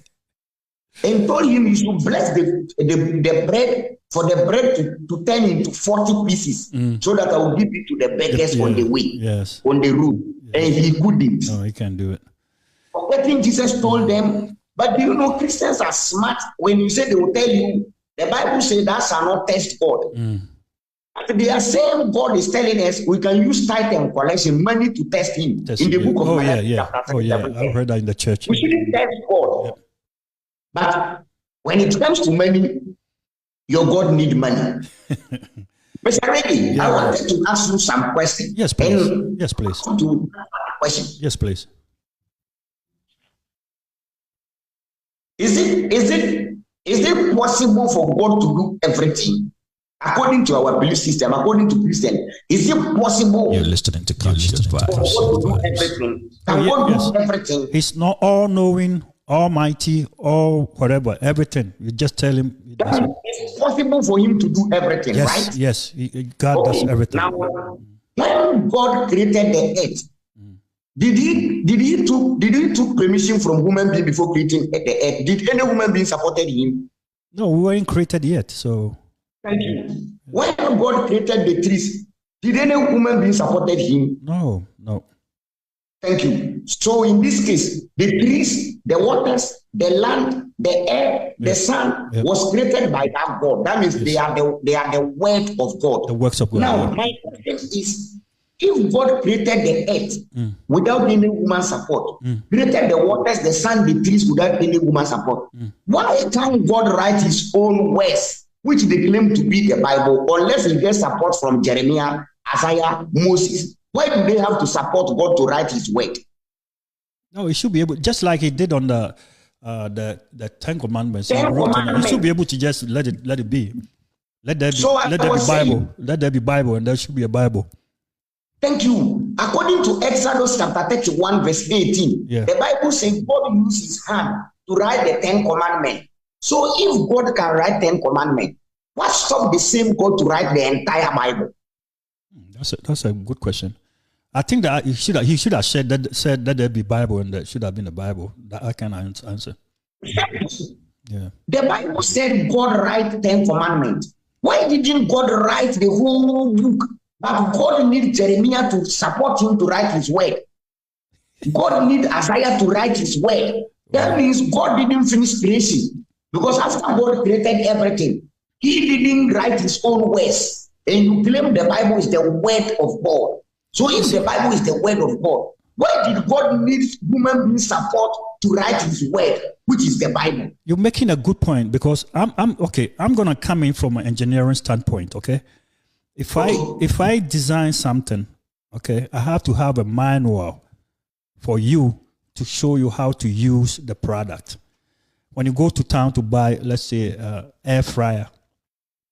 and told him he should bless the bread, for the bread to turn into 40 pieces, so that I will give it to the beggars on the way, on the road. And he couldn't. No, he can't do it. Forgetting Jesus told them, but do you know Christians are smart? When you say, they will tell you, the Bible says that shall not test God. The same God is telling us we can use tithe and collection money to test him. In the book of Malachi, I heard that in the church. We shouldn't test God. Yep. But when it comes to money, your God need money. Mr. Reggie, I wanted to ask you some questions. Yes, please. Yes, please. Yes, please. Is it possible for God to do everything? According to our belief system, according to Christian, is it possible? You're listening to Conscious Vibes. For God to do everything? Can God do everything? He's not all-knowing, almighty, or whatever, everything. You just tell him. It's possible for him to do everything, right? Yes, God does everything. Now, when God created the earth, did he took permission from human being before creating the earth? Did any human being supported him? No, we weren't created yet, so. Thank you. When God created the trees, did any human being supported him? No. Thank you. So in this case, the trees, the waters, the land, the air, the sun was created by that God. That means they are the word of God. The works of God. Now, my question is, if God created the earth without any human support, created the waters, the sun, the trees without any human support, why can't God write his own words, which they claim to be the Bible, unless he gets support from Jeremiah, Isaiah, Moses? Why do they have to support God to write his word? No, he should be able, just like he did on the Ten Commandments. He should be able to just let it be. Let there be Bible. Let there be Bible, and there should be a Bible. Thank you. According to Exodus chapter 31, verse 18, the Bible says God used his hand to write the 10 Commandments. So if God can write 10 Commandments, what stopped the same God to write the entire Bible? That's a good question. I think that he should have said that there be Bible, and there should have been a Bible. That I can answer. Yeah. The Bible said God write 10 Commandments. Why didn't God write the whole book? But God need Jeremiah to support him to write his word. God need Isaiah to write his word. That means God didn't finish creation. Because after God created everything, he didn't write his own words. And you claim the Bible is the word of God. So if the Bible is the word of God, why did God need human being support to write his word, which is the Bible? You're making a good point, because I'm gonna come in from an engineering standpoint, okay? If I design something, okay, I have to have a manual for you to show you how to use the product. When you go to town to buy, let's say, air fryer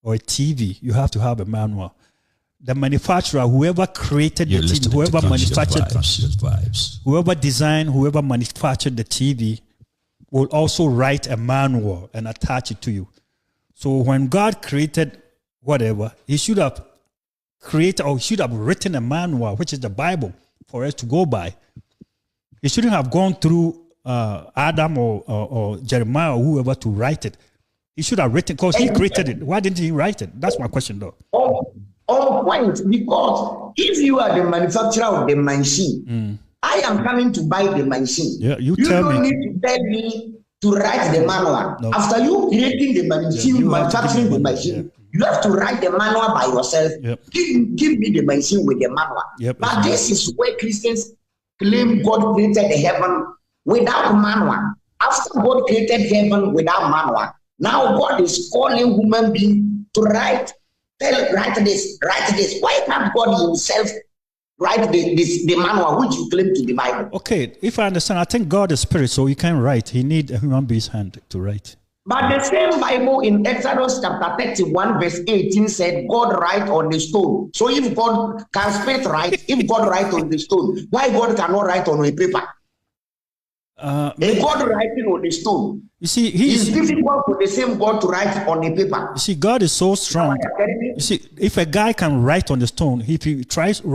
or a TV, you have to have a manual. The manufacturer, whoever created the TV, whoever designed, whoever manufactured the TV, will also write a manual and attach it to you. So when God created whatever, he should have created, or should have written a manual, which is the Bible, for us to go by. He shouldn't have gone through Adam or Jeremiah or whoever to write it. He should have written, because he created it. Why didn't he write it? That's my question, though. On point, because if you are the manufacturer of the machine, I am coming to buy the machine. Yeah, you don't need to tell me to write the manual. No. After you creating the machine, manufacturing the machine, you have to write the manual by yourself. Yep. Give me the machine with the manual. Yep, but this is where Christians claim God created the heaven without manual. After God created heaven without manual, now God is calling human beings to write this. Why can't God himself write the manual which you claim to the Bible? Okay, if I understand, I think God is spirit, so he can write. He needs a human being's hand to write. But the same Bible in Exodus chapter 31 verse 18 said, God write on the stone. So if God can spell right, if God write on the stone, why God cannot write on a paper? God writing on the stone. You see, it's difficult for the same God to write on a paper. You see, God is so strong. You see, if a guy can write on the stone, if he tries to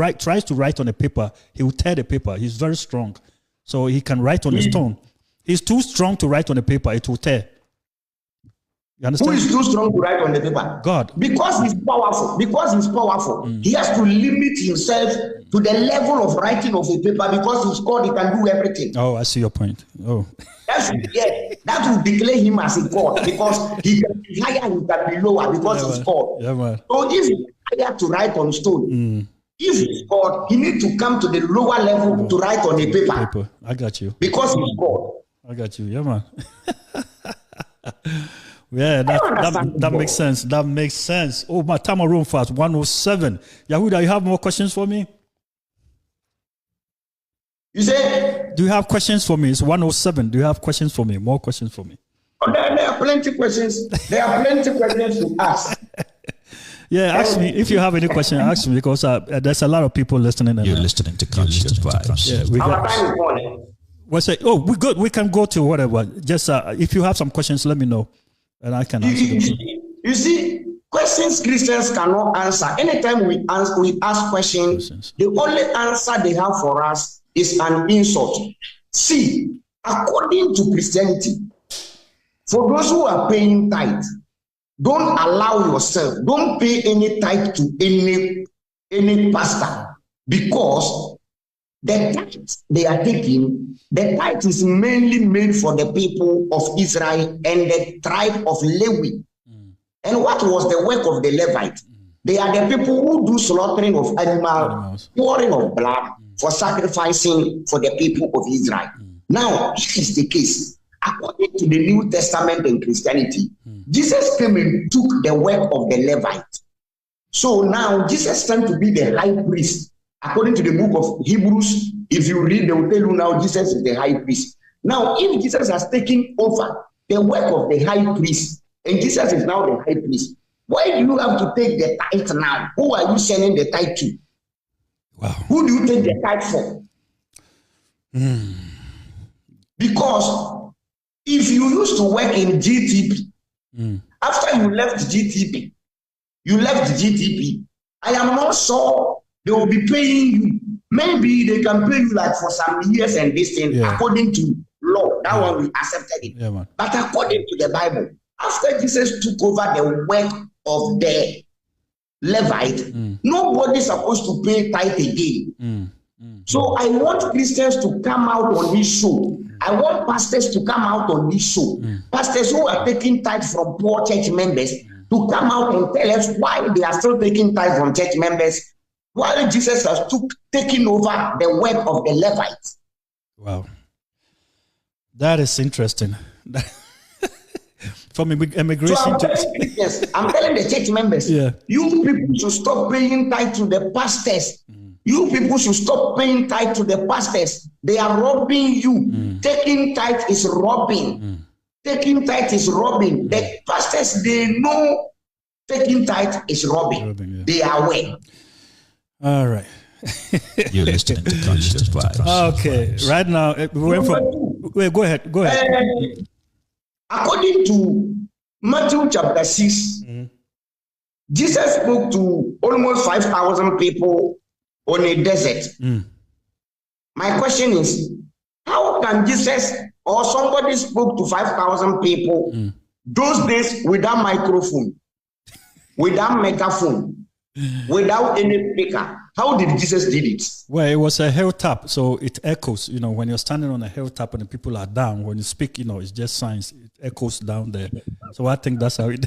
write on a paper, he will tear the paper. He's very strong, so he can write on the stone. He's too strong to write on the paper; it will tear. You understand? Who is too strong to write on the paper? God. Because he's powerful. He has to limit himself to the level of writing of a paper, because he's God, he can do everything. Oh, I see your point. Oh. That will declare him as a God, because he can be higher, he can be lower, because he's God. Yeah, man. So if he's higher to write on stone, if he's God, he needs to come to the lower level to write on a paper. I got you. Because he's God. I got you. Yeah, man. Yeah, that makes sense. That makes sense. Oh, my time on room fast, 107. Yahuda, you have more questions for me? You say? Do you have questions for me? It's 107. Do you have questions for me? More questions for me? Oh, there are plenty of questions. There are plenty of questions to ask. Yeah, ask me. If you have any question, ask me, because there's a lot of people listening. You're listening to Conscious Vibes. Yeah, our time is gone. We'll say, oh, we're good. We can go to whatever. Just if you have some questions, let me know, and I can answer them. You see, questions Christians cannot answer. Anytime we ask questions, the only answer they have for us is an insult. See, according to Christianity, for those who are paying tithe, don't allow yourself, don't pay any tithe to any pastor, because the tithe they are taking, the tithe is mainly made for the people of Israel and the tribe of Levi. And what was the work of the Levite? They are the people who do slaughtering of animals, pouring of blood for sacrificing for the people of Israel. Now, this is the case. According to the New Testament and Christianity, Jesus came and took the work of the Levite. So now Jesus turned to be the high priest. According to the book of Hebrews, if you read, they will tell you now Jesus is the high priest. Now, if Jesus has taken over the work of the high priest, and Jesus is now the high priest, why do you have to take the tithe now? Who are you sending the tithe to? Wow. Who do you take the tithe for? Because if you used to work in GTP, after you left GTP, I am not sure they will be paying you. Maybe they can pay you like for some years and this thing, according to law. That one we accepted it. Yeah, but according to the Bible, after Jesus took over the work of the Levite, nobody is supposed to pay tithe again. So I want Christians to come out on this show I want pastors to come out on this show. Pastors who are taking tithe from poor church members to come out and tell us why they are still taking tithe from church members, while Jesus has taken over the work of the Levites. Wow. That is interesting. From immigration so I'm telling the church members, you people should stop paying tithe to the pastors. You people should stop paying tithe to the pastors. They are robbing you. Taking tithe is robbing. Taking tithe is robbing. The pastors, they know taking tithe is robbing. They are aware. All right. You're listening to Conscious Vibes. Okay. Right now, go ahead. According to Matthew chapter 6, Jesus spoke to almost 5,000 people on a desert. My question is, how can Jesus or somebody spoke to 5,000 people those days without microphone, without megaphone, without any speaker? How did Jesus did it? Well, it was a hilltop, so it echoes. When you're standing on a hilltop and the people are down, when you speak, it's just signs. It echoes down there. So I think that's how it.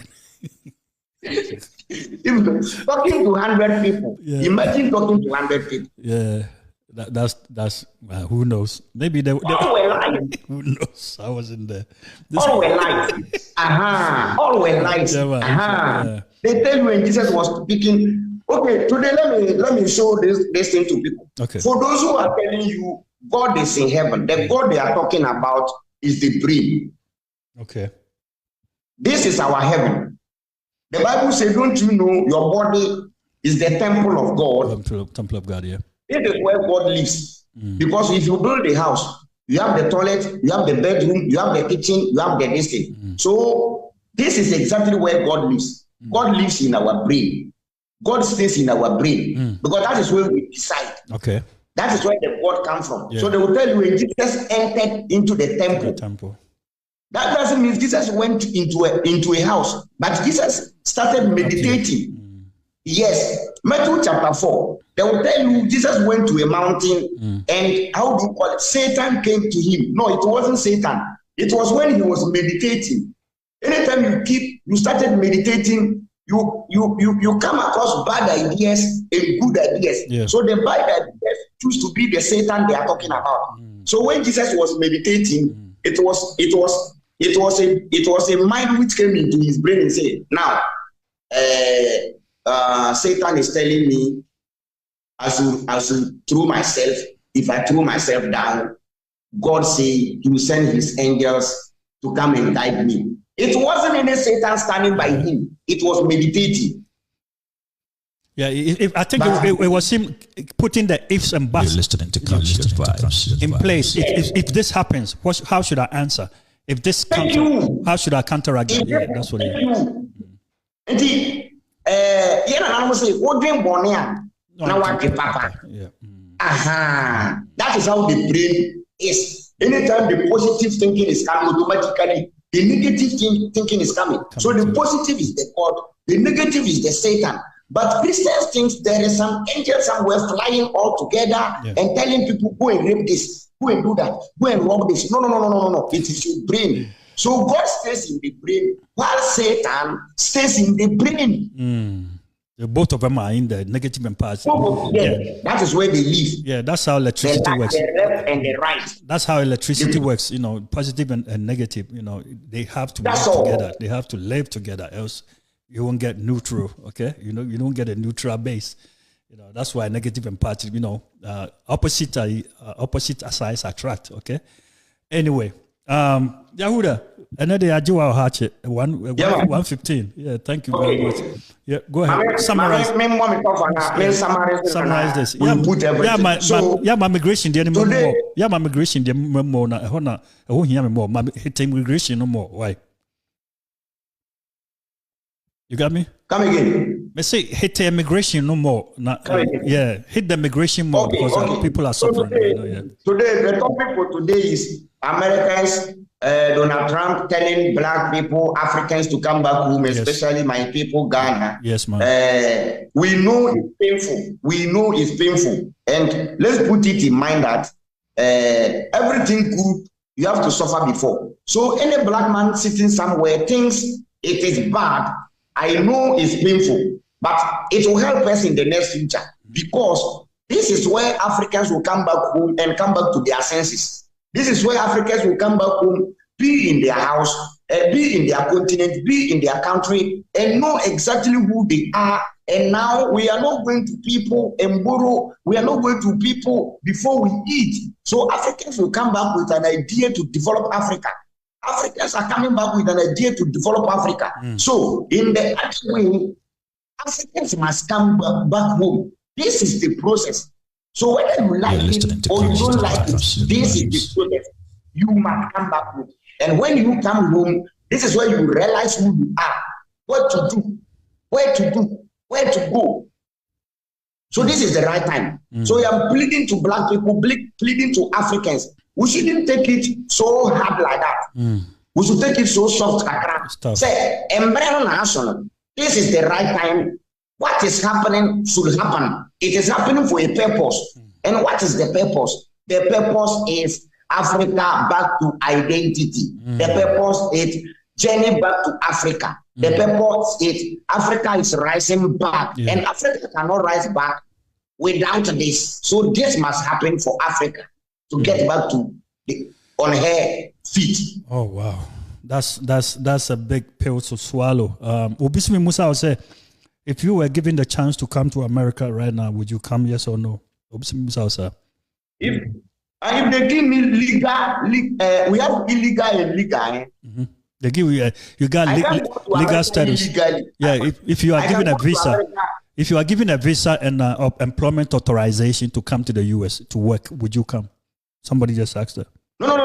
Talking to 100 people. Yeah. Imagine talking to 100 people. Yeah, that's who knows? Maybe they all were lying. Who knows? I wasn't there. All were lying. All were lying. Yeah. They tell you when Jesus was speaking. Okay, today let me show this thing to people. Okay. For those who are telling you God is in heaven, the God they are talking about is the brain. Okay. This is our heaven. The Bible says, don't you know your body is the temple of God? Temple of God, yeah. This is where God lives. Because if you build a house, you have the toilet, you have the bedroom, you have the kitchen, you have the this thing. So this is exactly where God lives. God lives in our brain. God stays in our brain because that is where we decide. Okay. That is where the God comes from. Yeah. So they will tell you when Jesus entered into the temple. That doesn't mean Jesus went into a house, but Jesus started meditating. Yes. Matthew chapter 4. They will tell you Jesus went to a mountain and how do you call it? Satan came to him. No, it wasn't Satan. It was when he was meditating. Anytime you started meditating, you come across bad ideas and good ideas. Yeah. So the bad ideas choose to be the Satan they are talking about. So when Jesus was meditating, it was a mind which came into his brain and said, now Satan is telling me I should throw myself. If I throw myself down, God say he will send his angels to come and guide me. It wasn't any Satan standing by him. It was meditating. Yeah, I think it was him putting the ifs and buts. You're listening to Conscious Vibes in place. If this happens, how should I answer? If this comes, how should I counteract it? Yeah, that's what it is. That is how the brain is. Anytime the positive thinking is coming, automatically the negative thinking is coming. So the positive is the God, the negative is the Satan. But Christians think there is some angel somewhere flying all together and telling people, go and rape this, go and do that, go and rob this. No. It is your brain. So God stays in the brain while Satan stays in the brain. Both of them are in the negative and positive. That is where they live. Yeah, that's how electricity works. The left and the right. That's how electricity works. Positive and negative. They have to work together. They have to live together. Else, you won't get neutral. Okay, you don't get a neutral base. That's why negative and positive. Opposite sides attract. Okay. Anyway, Yahuda, another Ajua Hatchet 115. Yeah, thank you very much. Yeah, go ahead. Summarize this. My migration there more. Yeah, my migration there more. I won't hear me more. My hit immigration no more. Why? You got me? Come again. Let's say hit the immigration no more. Hit the immigration more because people are suffering. Today, the topic for today is Americans, Donald Trump telling black people, Africans to come back home, especially my people, Ghana. Yes, man. We know it's painful. And let's put it in mind that everything good You have to suffer before. So any black man sitting somewhere thinks it is bad. I know it's painful, but it will help us in the next future, because this is where Africans will come back home and come back to their senses. This is where Africans will come back home, be in their house, be in their continent, be in their country, and know exactly who they are. And now we are not going to people and borrow. We are not going to people before we eat. So Africans will come back with an idea to develop Africa. Africans are coming back with an idea to develop Africa. So in the actual way, Africans must come back home. This is the process. So whether you like it or you don't like it, this is the process. You must come back home. And when you come home, this is where you realize who you are, what to do, where to do, where to go. So this is the right time. So I'm pleading to black people, pleading to Africans. We shouldn't take it so hard like that. We should take it so soft. Say, national. This is the right time. What is happening should happen. It is happening for a purpose. And what is the purpose? The purpose is Africa back to identity. The purpose is journey back to Africa. The purpose is Africa is rising back. And Africa cannot rise back without this. So this must happen for Africa to get back to on her feet. Oh wow. That's a big pill to swallow. Obisimi Musa will say, if you were given the chance to come to America right now, would you come, yes or no? Obisimi Musa will say. If they give me legal, we have illegal and legal. They give you you got legal status. Legally. Yeah, if you are given a visa, if you are given a visa and employment authorization to come to the US to work, would you come? Somebody just asked that. No.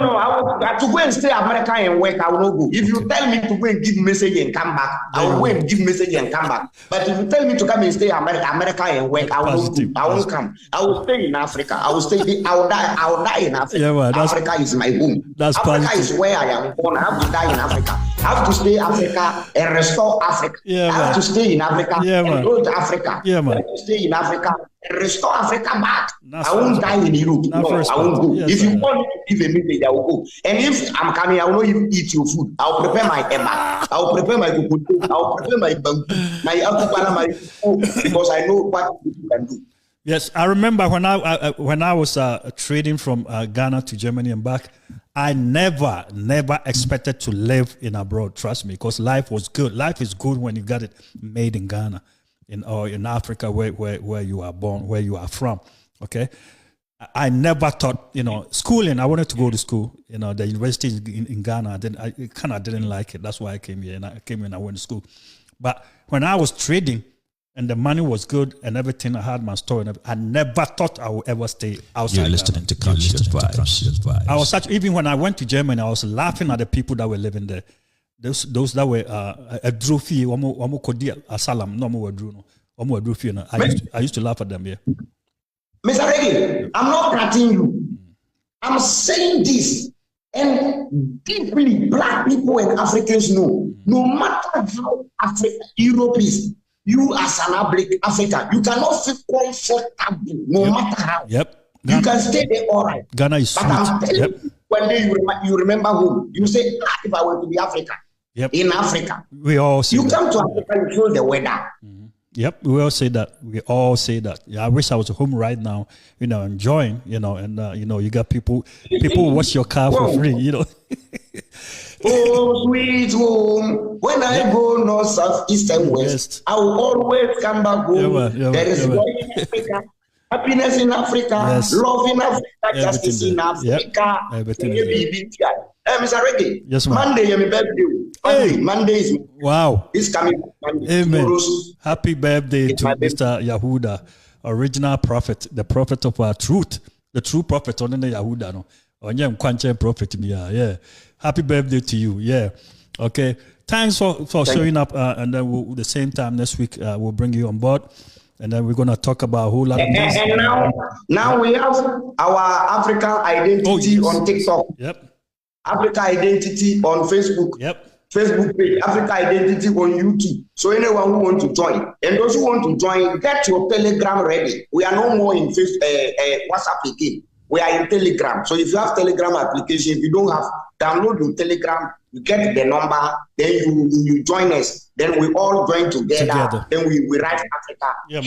To go and stay in America and work, I will not go. If you tell me to go and give message and come back, I will go and give message and come back. But if you tell me to come and stay in America and work, I will not go. I won't come. I will stay in Africa. I will die in Africa. Yeah, man, Africa is my home. Africa is where I am born. I have to die in Africa. I have to stay in Africa and restore Africa. I have to stay in Africa and go to Africa. I have to stay in Africa and restore Africa back. I won't die in Europe. No, I won't go. If you want me to give a message, I will go. And if I'm coming, I will not even eat your food. I will prepare my eba. I will prepare my kukutu. I will prepare my bamboo, my akupana, my food, because I know what you can do. Yes, I remember when I was trading from Ghana to Germany and back, I never expected to live in abroad. Trust me, because life was good. Life is good when you got it made in Ghana, or in Africa, where you are born, where you are from. Okay, I never thought, schooling. I wanted to go to school. The university in Ghana. I kind of didn't like it. That's why I came here. And I came here and I went to school. But when I was trading, and the money was good and everything, I had my store, and I never thought I would ever stay outside. You're listening to Conscious Vibes. I was even when I went to Germany, I was laughing at the people that were living there. Those that were a drufi, wamu kodi asalam, no more drew, wamu drufi. I used to laugh at them. Yeah, Mr. Reggie, I'm not cutting you. I'm saying this, and deeply black people and Africans know, no matter how Europe is. You as an African, you cannot feel comfortable no matter how. Yep. You can stay there all right. Ghana is sweet. But I'm telling you, one day you remember home. You say, if I were to be African, in Africa, we all say you come to Africa, you feel the weather. Yep, we all say that. We all say that. Yeah, I wish I was home right now, enjoying, and you got people wash your car for free, Oh, sweet home. When I go north, south, east, and west, I will always come back home. There is joy in Africa, happiness in Africa, love in Africa, justice in Africa. Everything. Mr. Reggie, yes, Monday is my birthday. Monday is it's coming. Monday. Amen. Happy birthday to Mr. Yahuda, original prophet, the prophet of our truth, the true prophet on the Yahuda. No, on prophet. Yeah. Happy birthday to you. Yeah. Okay. Thanks for showing up. And then the same time next week, we'll bring you on board. And then we're going to talk about a whole lot of things. And now we have our African identity on TikTok. Yep. Africa identity on Facebook. Yep. Facebook page. Africa identity on YouTube. So anyone who wants to join. And those who want to join, get your Telegram ready. We are no more in WhatsApp again. We are in Telegram. So if you have Telegram application, if you don't have, download your Telegram, you get the number, then you join us. Then we all join together. Then we write Africa. Yeah, man.